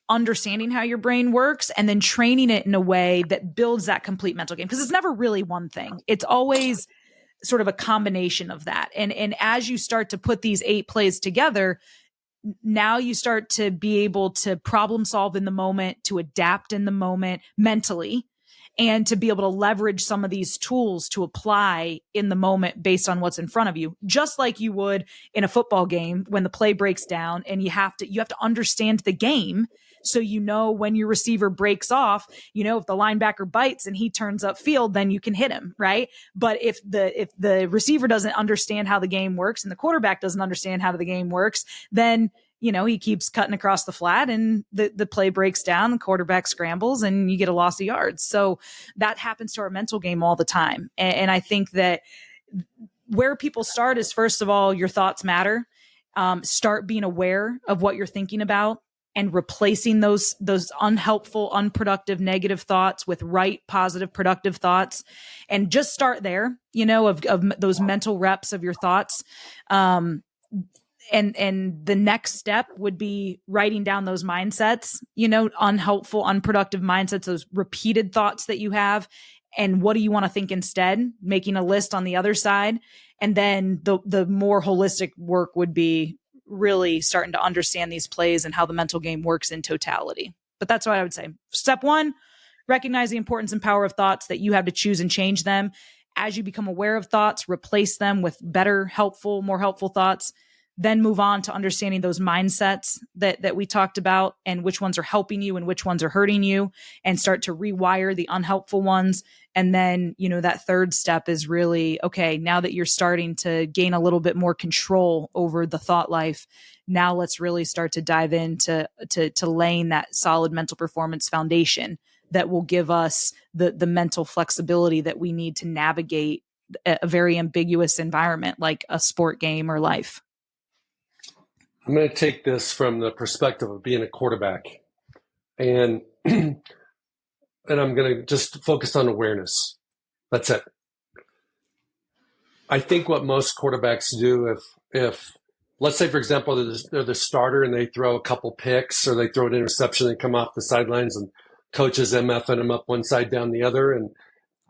B: understanding how your brain works and then training it in a way that builds that complete mental game. Because it's never really one thing. It's always sort of a combination of that. And as you start to put these 8 plays together, now you start to be able to problem solve in the moment, to adapt in the moment mentally, and to be able to leverage some of these tools to apply in the moment based on what's in front of you, just like you would in a football game when the play breaks down and you have to understand the game. So, when your receiver breaks off, if the linebacker bites and he turns upfield, then you can hit him, right? But if the receiver doesn't understand how the game works and the quarterback doesn't understand how the game works, then, he keeps cutting across the flat and the play breaks down, the quarterback scrambles and you get a loss of yards. So that happens to our mental game all the time. And I think that where people start is, first of all, your thoughts matter. Start being aware of what you're thinking about, and replacing those unhelpful, unproductive, negative thoughts with right, positive, productive thoughts. And just start there, of those mental reps of your thoughts. and the next step would be writing down those mindsets, unhelpful, unproductive mindsets, those repeated thoughts that you have. And what do you want to think instead? Making a list on the other side. And then the more holistic work would be really starting to understand these plays and how the mental game works in totality. But that's what I would say. Step one, recognize the importance and power of thoughts, that you have to choose and change them. As you become aware of thoughts, replace them with better, helpful, more helpful thoughts. Then move on to understanding those mindsets that we talked about, and which ones are helping you and which ones are hurting you, and start to rewire the unhelpful ones. And then, that third step is really, okay, now that you're starting to gain a little bit more control over the thought life, now let's really start to dive into to laying that solid mental performance foundation that will give us the mental flexibility that we need to navigate a very ambiguous environment like a sport game or life.
A: I'm going to take this from the perspective of being a quarterback, and I'm going to just focus on awareness. That's it. I think what most quarterbacks do, if let's say, for example, they're the starter and they throw a couple picks or they throw an interception, they come off the sidelines and coaches MFing them up one side, down the other, and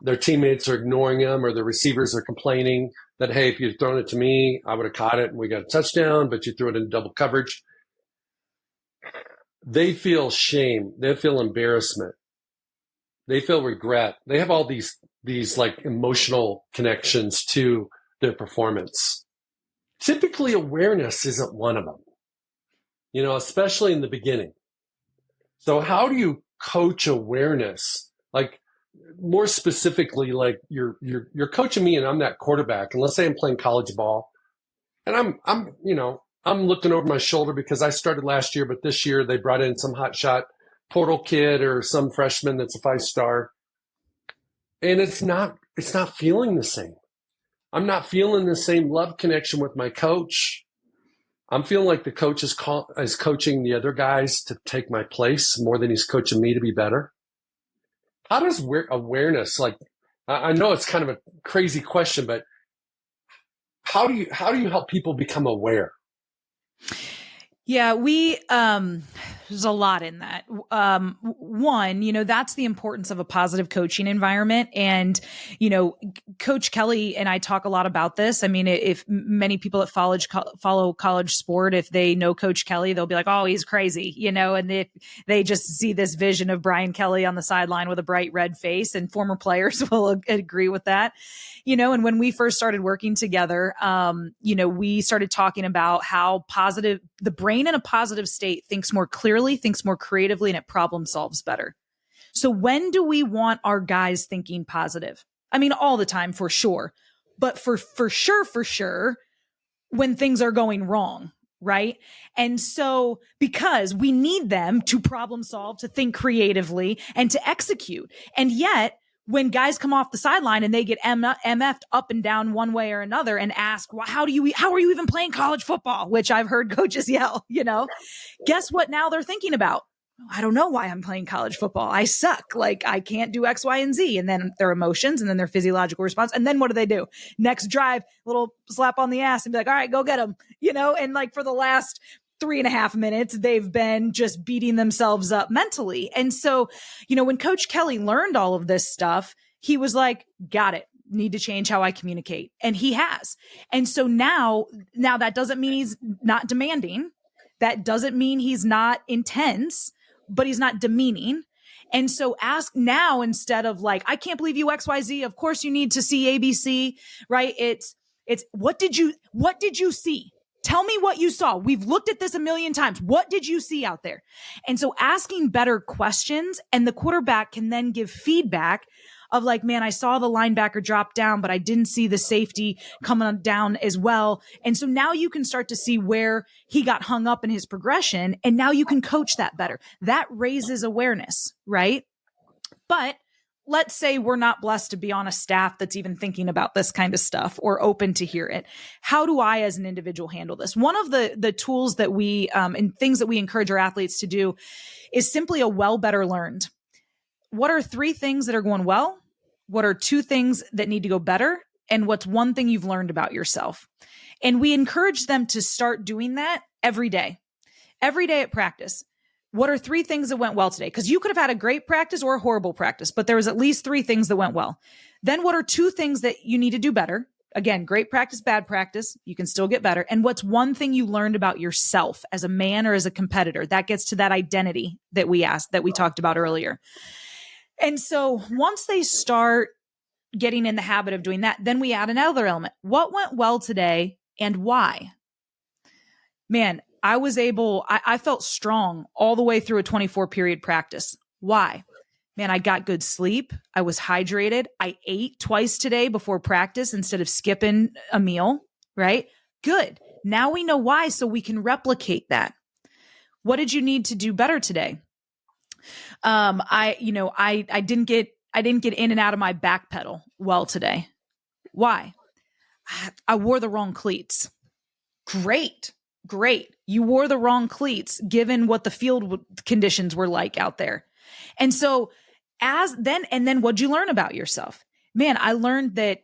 A: their teammates are ignoring them, or the receivers are complaining that, hey, if you'd thrown it to me, I would have caught it and we got a touchdown, but you threw it in double coverage. They feel shame. They feel embarrassment. They feel regret. They have all these like emotional connections to their performance. Typically, awareness isn't one of them, especially in the beginning. So how do you coach awareness? Like, more specifically, like you're coaching me and I'm that quarterback, and let's say I'm playing college ball, and I'm looking over my shoulder because I started last year, but this year they brought in some hotshot portal kid or some freshman that's a 5-star, and it's not feeling the same. I'm not feeling the same love connection with my coach. I'm feeling like the coach is coaching the other guys to take my place more than he's coaching me to be better. How does awareness, like, I know it's kind of a crazy question, but how do you help people become aware?
B: Yeah, there's a lot in that. One, that's the importance of a positive coaching environment. And, Coach Kelly and I talk a lot about this. I mean, if many people that follow college sport, if they know Coach Kelly, they'll be like, oh, he's crazy, and they just see this vision of Brian Kelly on the sideline with a bright red face, and former players will agree with that. And when we first started working together, we started talking about how the brain in a positive state thinks more clearly, thinks more creatively, and it problem solves better. So when do we want our guys thinking positive? I mean, all the time, for sure. But for sure, when things are going wrong, right? And so, because we need them to problem solve, to think creatively, and to execute. And yet, when guys come off the sideline and they get MF'd up and down one way or another and ask, well, how are you even playing college football? Which I've heard coaches yell, guess what now they're thinking about? I don't know why I'm playing college football. I suck. Like, I can't do X, Y, and Z. And then their emotions, and then their physiological response. And then what do? Next drive, little slap on the ass and be like, all right, go get them, and like for the last 3.5 minutes, they've been just beating themselves up mentally. And so, when Coach Kelly learned all of this stuff, he was like, got it. Need to change how I communicate. And he has. And so now that doesn't mean he's not demanding. That doesn't mean he's not intense, but he's not demeaning. And so ask now, instead of like, I can't believe you XYZ. Of course you need to see ABC, right? It's what did you see? Tell me what you saw. We've looked at this a million times. What did you see out there? And so asking better questions, and the quarterback can then give feedback of like, man, I saw the linebacker drop down, but I didn't see the safety coming down as well. And so now you can start to see where he got hung up in his progression. And now you can coach that better. That raises awareness, right? But let's say we're not blessed to be on a staff that's even thinking about this kind of stuff or open to hear it. How do I, as an individual, handle this? One of the tools that we, and things that we encourage our athletes to do is simply a well, better, learned. What are 3 things that are going well? What are 2 things that need to go better? and what's one thing you've learned about yourself. And we encourage them to start doing that every day at practice. What are 3 things that went well today? Because you could have had a great practice or a horrible practice, but there was at least 3 things that went well. Then what are 2 things that you need to do better? Again, great practice, bad practice. You can still get better. And what's one thing you learned about yourself as a man or as a competitor? That gets to that identity that we talked about earlier. And so once they start getting in the habit of doing that, then we add another element. What went well today and why? Man, I felt strong all the way through a 24-period practice. Why? Man, I got good sleep. I was hydrated. I ate twice today before practice instead of skipping a meal, right? Good. Now we know why, so we can replicate that. What did you need to do better today? I didn't get in and out of my back pedal well today. Why? I wore the wrong cleats. Great. You wore the wrong cleats given what the field conditions were like out there. And so then what'd you learn about yourself? Man, I learned that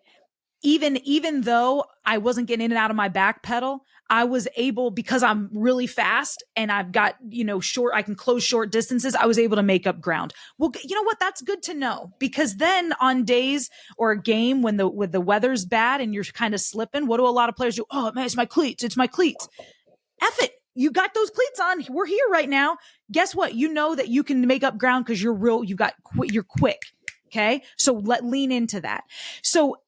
B: even though I wasn't getting in and out of my back pedal, I was able, because I'm really fast and I've got, I can close short distances. I was able to make up ground. Well, you know what? That's good to know, because then on days or a game when the weather's bad and you're kind of slipping, what do a lot of players do? Oh man, it's my cleats. F it. You got those cleats on. We're here right now. Guess what? You know that you can make up ground because you're quick. Okay. So lean into that. So,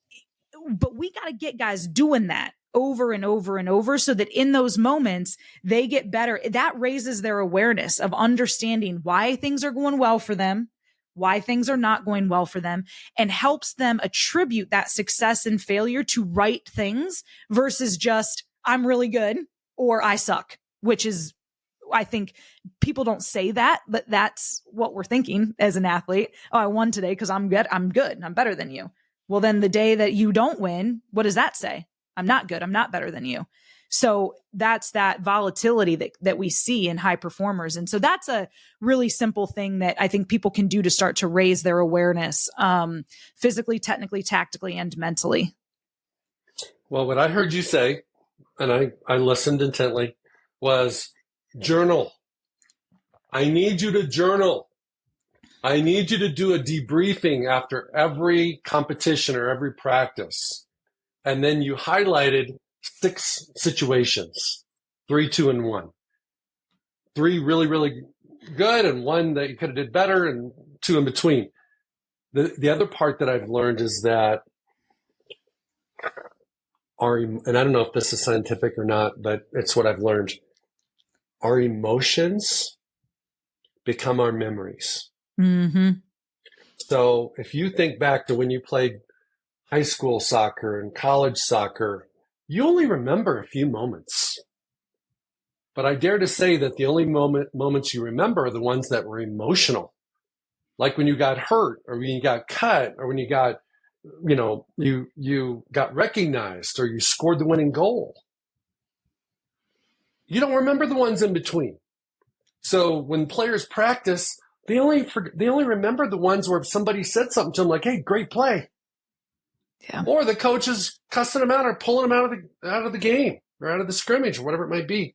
B: but we got to get guys doing that over and over and over so that in those moments they get better. That raises their awareness of understanding why things are going well for them, why things are not going well for them, and helps them attribute that success and failure to right things versus just, I'm really good or I suck, which is, I think people don't say that, but that's what we're thinking as an athlete. Oh, I won today because I'm good. I'm better than you. Well, then the day that you don't win, what does that say? I'm not good. I'm not better than you. So that's that volatility that we see in high performers. And so that's a really simple thing that I think people can do to start to raise their awareness, physically, technically, tactically, and mentally.
A: Well, what I heard you say, and I listened intently, was journal. I need you to journal. I need you to do a debriefing after every competition or every practice. And then you highlighted 6 situations, 3, 2, and 1. 3 really, really good, and 1 that you could have did better, and 2 in between. The other part that I've learned is that and I don't know if this is scientific or not, but it's what I've learned. Our emotions become our memories.
B: Mm-hmm.
A: So if you think back to when you played high school soccer and college soccer, you only remember a few moments. But I dare to say that the only moments you remember are the ones that were emotional. Like when you got hurt, or when you got cut, or when you got, you got recognized, or you scored the winning goal. You don't remember the ones in between. So when players practice, they only remember the ones where somebody said something to them like, "Hey, great play." Yeah. Or the coach is cussing them out or pulling them out of the game or out of the scrimmage or whatever it might be.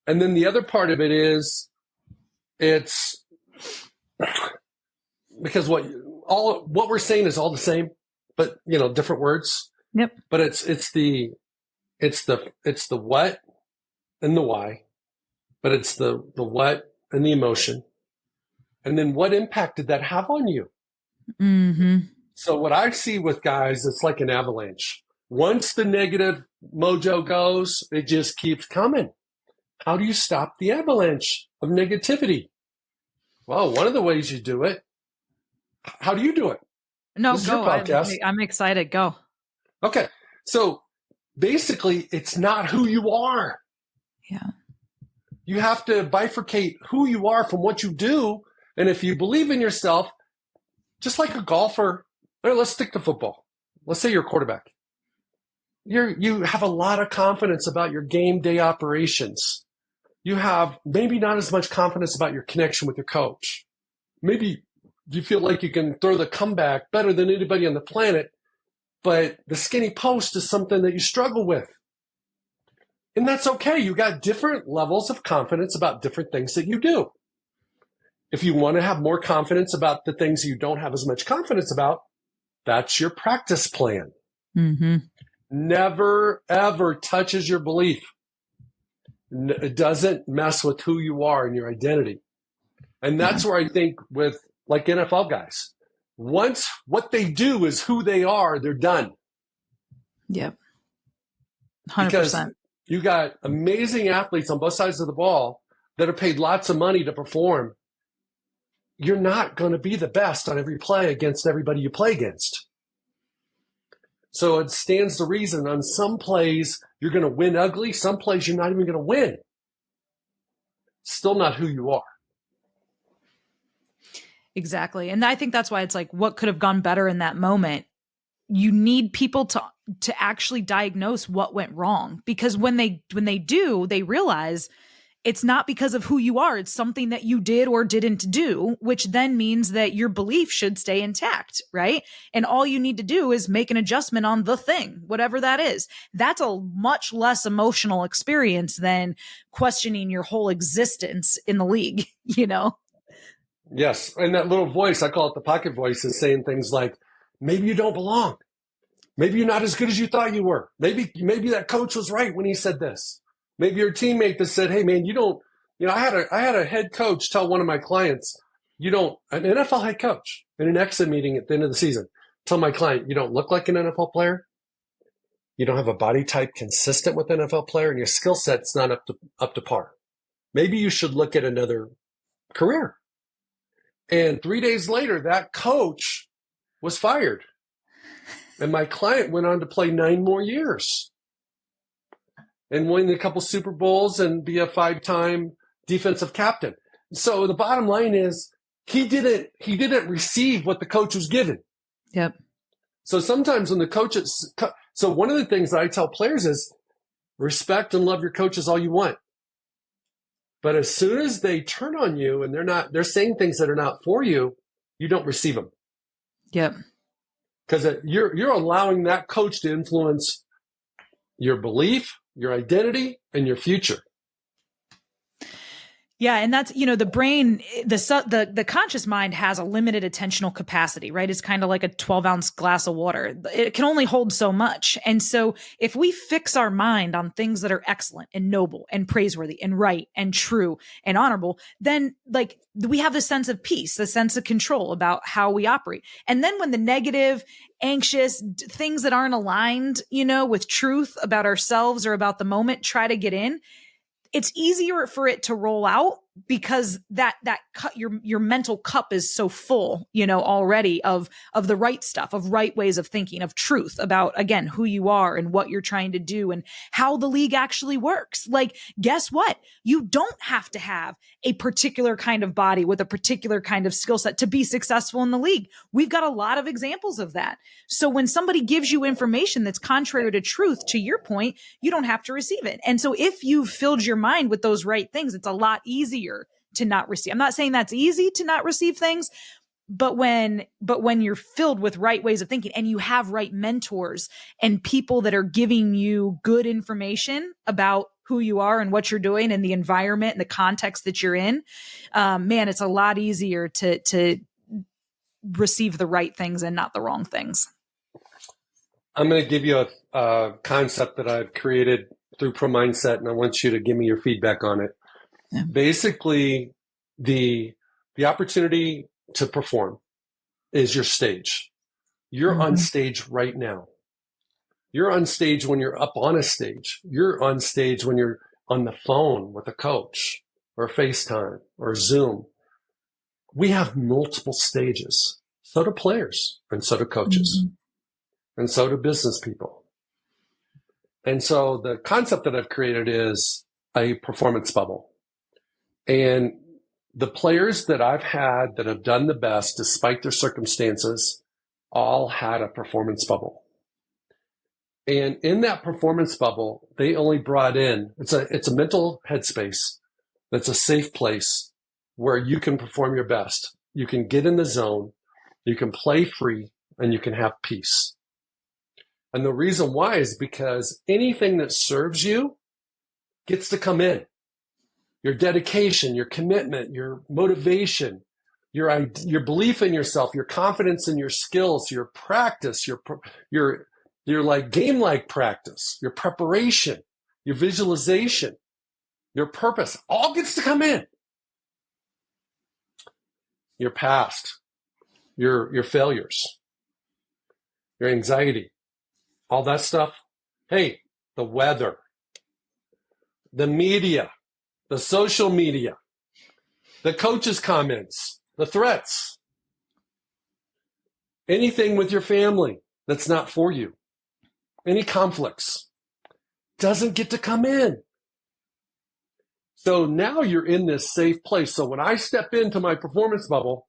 A: And then the other part of it is, it's because what we're saying is all the same, but different words.
B: Yep.
A: But it's the what and the why, but it's the what and the emotion, and then what impact did that have on you?
B: Mm-hmm.
A: So what I see with guys, it's like an avalanche. Once the negative mojo goes, it just keeps coming. How do you stop the avalanche of negativity? Well, one of the ways you do it. How do you do it?
B: No,
A: this
B: go.
A: Is your podcast.
B: I'm excited. Go.
A: Okay. So basically, it's not who you are.
B: Yeah.
A: You have to bifurcate who you are from what you do. And if you believe in yourself, just like a golfer, let's stick to football. Let's say you're a quarterback. You have a lot of confidence about your game day operations. You have maybe not as much confidence about your connection with your coach. Maybe you feel like you can throw the comeback better than anybody on the planet, but the skinny post is something that you struggle with. And that's okay. You got different levels of confidence about different things that you do. If you want to have more confidence about the things you don't have as much confidence about, that's your practice plan.
B: Mm-hmm.
A: Never, ever touches your belief. It doesn't mess with who you are and your identity. And that's where I think with like NFL guys, once what they do is who they are, they're done.
B: Yep. 100%.
A: Because you got amazing athletes on both sides of the ball that are paid lots of money to perform. You're not going to be the best on every play against everybody you play against. So it stands to reason on some plays, you're going to win ugly. Some plays you're not even going to win. Still not who you are.
B: Exactly. And I think that's why it's like, what could have gone better in that moment? You need people to actually diagnose what went wrong, because when they do, they realize it's not because of who you are. It's something that you did or didn't do, which then means that your belief should stay intact, right? And all you need to do is make an adjustment on the thing, whatever that is. That's a much less emotional experience than questioning your whole existence in the league, you know?
A: Yes. And that little voice, I call it the pocket voice, is saying things like, maybe you don't belong. Maybe you're not as good as you thought you were. Maybe that coach was right when he said this. Maybe your teammate that said, hey, man, I had a head coach tell one of my clients, an NFL head coach in an exit meeting at the end of the season, tell my client, you don't look like an NFL player. You don't have a body type consistent with an NFL player, and your skill set's not up to par. Maybe you should look at another career. And 3 days later, that coach was fired. And my client went on to play 9 more years and win a couple Super Bowls and be a 5-time defensive captain. So the bottom line is he didn't receive what the coach was given.
B: Yep.
A: So sometimes when the coaches, so one of the things that I tell players is respect and love your coaches all you want. But as soon as they turn on you and they're saying things that are not for you, you don't receive them.
B: Yep.
A: Because you're allowing that coach to influence your belief, your identity, and your future.
B: Yeah. And that's, the brain, the conscious mind has a limited attentional capacity, right? It's kind of like a 12-ounce glass of water. It can only hold so much. And so if we fix our mind on things that are excellent and noble and praiseworthy and right and true and honorable, then like we have the sense of peace, the sense of control about how we operate. And then when the negative, anxious things that aren't aligned, with truth about ourselves or about the moment try to get in, it's easier for it to roll out because that your mental cup is so full, already of the right stuff, of right ways of thinking, of truth about, again, who you are and what you're trying to do and how the league actually works. Like, guess what? You don't have to have a particular kind of body with a particular kind of skill set to be successful in the league. We've got a lot of examples of that. So when somebody gives you information that's contrary to truth, to your point, you don't have to receive it. And so if you've filled your mind with those right things, it's a lot easier to not receive. I'm not saying that's easy to not receive things, but when you're filled with right ways of thinking and you have right mentors and people that are giving you good information about who you are and what you're doing and the environment and the context that you're in, man, it's a lot easier to receive the right things and not the wrong things.
A: I'm going to give you a concept that I've created through Pro Mindset, and I want you to give me your feedback on it. Yeah. Basically, the opportunity to perform is your stage. You're on stage right now. You're on stage when you're up on a stage. You're on stage when you're on the phone with a coach or FaceTime or Zoom. We have multiple stages. So do players, and so do coaches, and so do business people. And so the concept that I've created is a performance bubble. And the players that I've had that have done the best, despite their circumstances, all had a performance bubble. And in that performance bubble, they only brought in, it's a mental headspace that's a safe place where you can perform your best. You can get in the zone, you can play free, and you can have peace. And the reason why is because anything that serves you gets to come in. Your dedication, your commitment, your motivation, your belief in yourself, your confidence in your skills, your practice, your like game-like practice, your preparation, your visualization, your purpose, all gets to come in. Your past, your failures, your anxiety, all that stuff. Hey, the weather, the media, the social media, the coach's comments, the threats, anything with your family that's not for you, any conflicts, doesn't get to come in. So now you're in this safe place. So when I step into my performance bubble,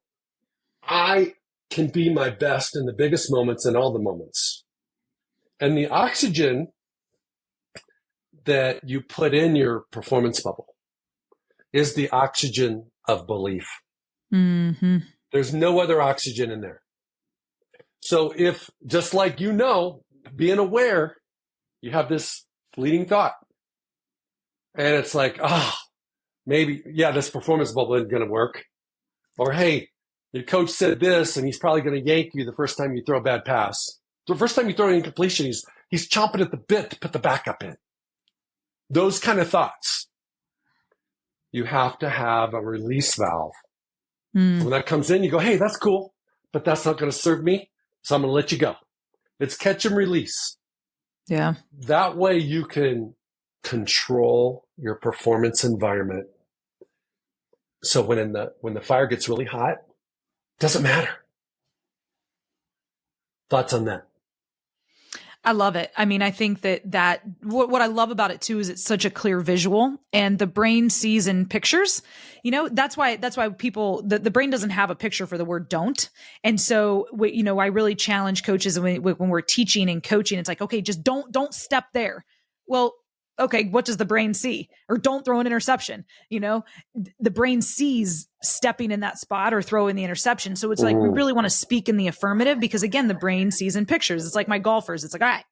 A: I can be my best in the biggest moments and all the moments. And the oxygen that you put in your performance bubble is the oxygen of belief.
B: Mm-hmm.
A: There's no other oxygen in there. So if, just like being aware, you have this fleeting thought, and it's like, maybe, this performance bubble isn't going to work. Or, hey, your coach said this, and he's probably going to yank you the first time you throw a bad pass. The first time you throw an incompletion, he's chomping at the bit to put the backup in. Those kind of thoughts. You have to have a release valve. So when that comes in, you go, hey, that's cool, but that's not going to serve me, so I'm going to let you go. It's catch and release.
B: Yeah.
A: That way you can control your performance environment. So when the fire gets really hot, it doesn't matter. Thoughts on that?
B: I love it. I mean, I think that what I love about it too is it's such a clear visual, and the brain sees in pictures. That's why people, the brain doesn't have a picture for the word don't. And so, I really challenge coaches when we're teaching and coaching. It's like, okay, just don't step there. Well, okay, what does the brain see? Or don't throw an interception. The brain sees stepping in that spot or throwing the interception. So it's like, we really want to speak in the affirmative, because again, the brain sees in pictures. It's like my golfers. It's like, all right,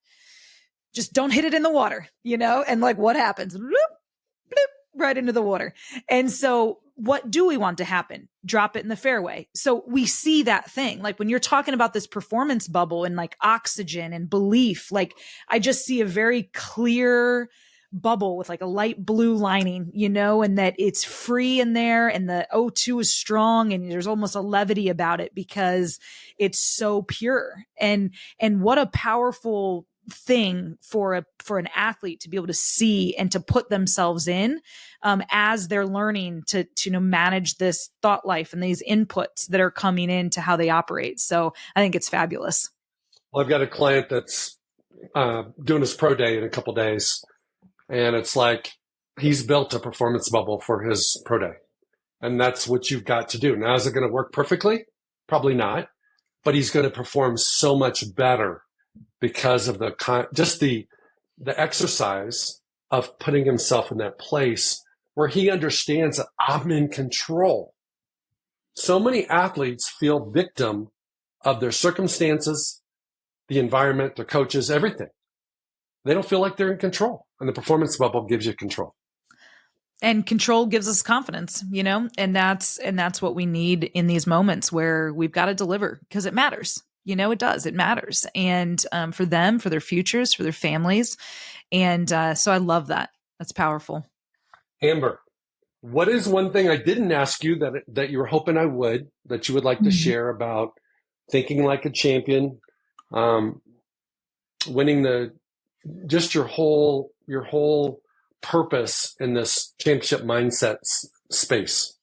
B: just don't hit it in the water, and like what happens? Bloop, bloop, right into the water. And so what do we want to happen? Drop it in the fairway. So we see that thing. Like when you're talking about this performance bubble and like oxygen and belief, like I just see a very clear bubble with like a light blue lining, and that it's free in there, and the O2 is strong, and there's almost a levity about it because it's so pure. And what a powerful thing for an athlete to be able to see and to put themselves in as they're learning to manage this thought life and these inputs that are coming into how they operate. So I think it's fabulous.
A: Well, I've got a client that's doing his pro day in a couple days. And it's like he's built a performance bubble for his pro day. And that's what you've got to do. Now, is it going to work perfectly? Probably not. But he's going to perform so much better because of the exercise of putting himself in that place where he understands that I'm in control. So many athletes feel victim of their circumstances, the environment, their coaches, everything. They don't feel like they're in control. And the performance bubble gives you control.
B: And control gives us confidence, and that's what we need in these moments where we've got to deliver, because it matters. It does. It matters. And for them, for their futures, for their families. And so I love that. That's powerful.
A: Amber, what is one thing I didn't ask you that you were hoping I would, that you would like to share about thinking like a champion, winning just your whole purpose in this championship mindset space?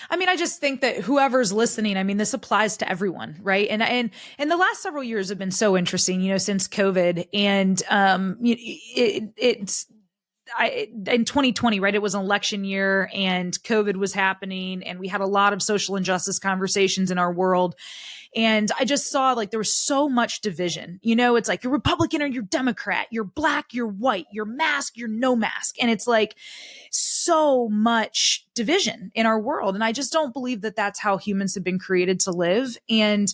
B: I mean, I just think that whoever's listening, I mean, this applies to everyone, right? And the last several years have been so interesting, since COVID, and in 2020, right? It was an election year, and COVID was happening, and we had a lot of social injustice conversations in our world. And I just saw like there was so much division. It's like you're Republican or you're Democrat, you're Black, you're white, you're mask, you're no mask. And it's like so much division in our world. And I just don't believe that that's how humans have been created to live. And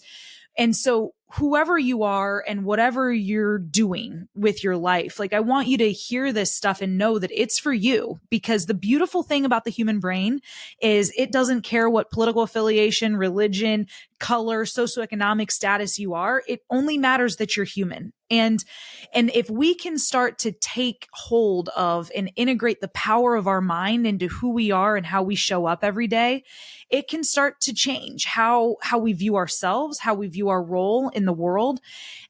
B: so whoever you are and whatever you're doing with your life, like I want you to hear this stuff and know that it's for you, because the beautiful thing about the human brain is it doesn't care what political affiliation, religion, color, socioeconomic status you are. It only matters that you're human. And if we can start to take hold of and integrate the power of our mind into who we are and how we show up every day, it can start to change how we view ourselves, how we view our role in the world.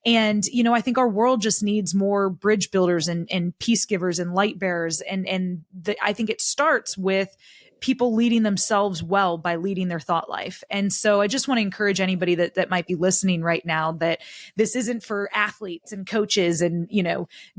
B: And, I think our world just needs more bridge builders and peace givers and light bearers. I think it starts with people leading themselves well by leading their thought life. And so I just want to encourage anybody that might be listening right now that this isn't for athletes and coaches and,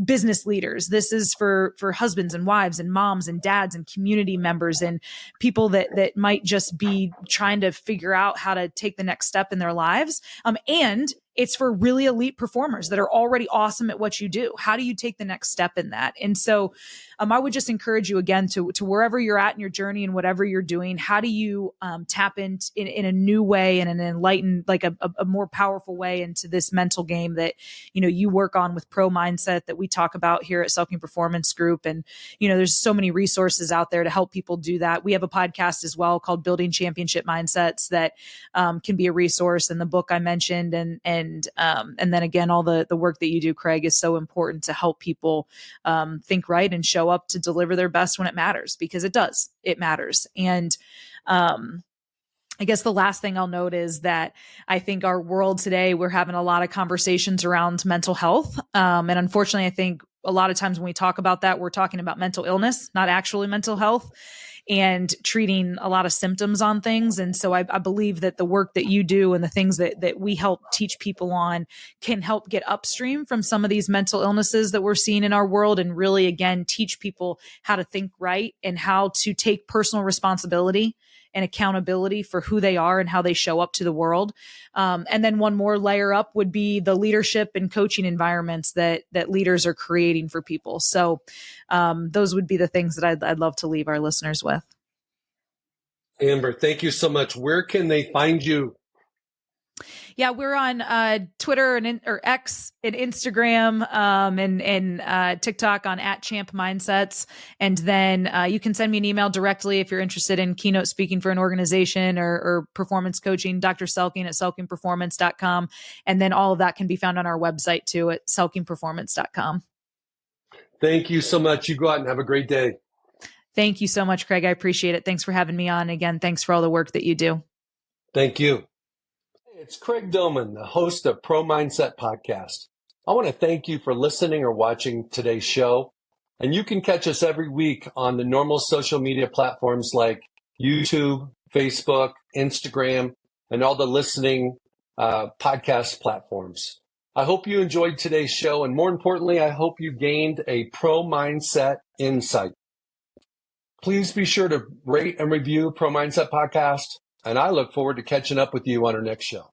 B: business leaders. This is for husbands and wives and moms and dads and community members and people that might just be trying to figure out how to take the next step in their lives. And it's for really elite performers that are already awesome at what you do. How do you take the next step in that? And so I would just encourage you again to wherever you're at in your journey and whatever you're doing, how do you tap in a new way and an enlightened, like a more powerful way into this mental game that, you work on with Pro Mindset that we talk about here at Selking Performance Group. And, there's so many resources out there to help people do that. We have a podcast as well called Building Championship Mindsets that can be a resource. And the book I mentioned and then again, all the work that you do, Craig, is so important to help people think right and show up to deliver their best when it matters, because it does. It matters. And I guess the last thing I'll note is that I think our world today, we're having a lot of conversations around mental health. And unfortunately, I think a lot of times when we talk about that, we're talking about mental illness, not actually mental health, and treating a lot of symptoms on things. And so I believe that the work that you do and the things that we help teach people on can help get upstream from some of these mental illnesses that we're seeing in our world, and really, again, teach people how to think right and how to take personal responsibility and accountability for who they are and how they show up to the world. And then one more layer up would be the leadership and coaching environments that leaders are creating for people. So those would be the things that I'd love to leave our listeners with.
C: Amber, thank you so much. Where can they find you?
B: Yeah, we're on Twitter or X and Instagram and TikTok on @ChampMindsets. And then you can send me an email directly if you're interested in keynote speaking for an organization or performance coaching, Dr. Selking at selkingperformance.com. And then all of that can be found on our website too at selkingperformance.com.
C: Thank you so much. You go out and have a great day.
B: Thank you so much, Craig. I appreciate it. Thanks for having me on. Again, thanks for all the work that you do.
C: Thank you. It's Craig Domann, the host of Pro Mindset Podcast. I want to thank you for listening or watching today's show. And you can catch us every week on the normal social media platforms like YouTube, Facebook, Instagram, and all the listening podcast platforms. I hope you enjoyed today's show. And more importantly, I hope you gained a Pro Mindset insight. Please be sure to rate and review Pro Mindset Podcast. And I look forward to catching up with you on our next show.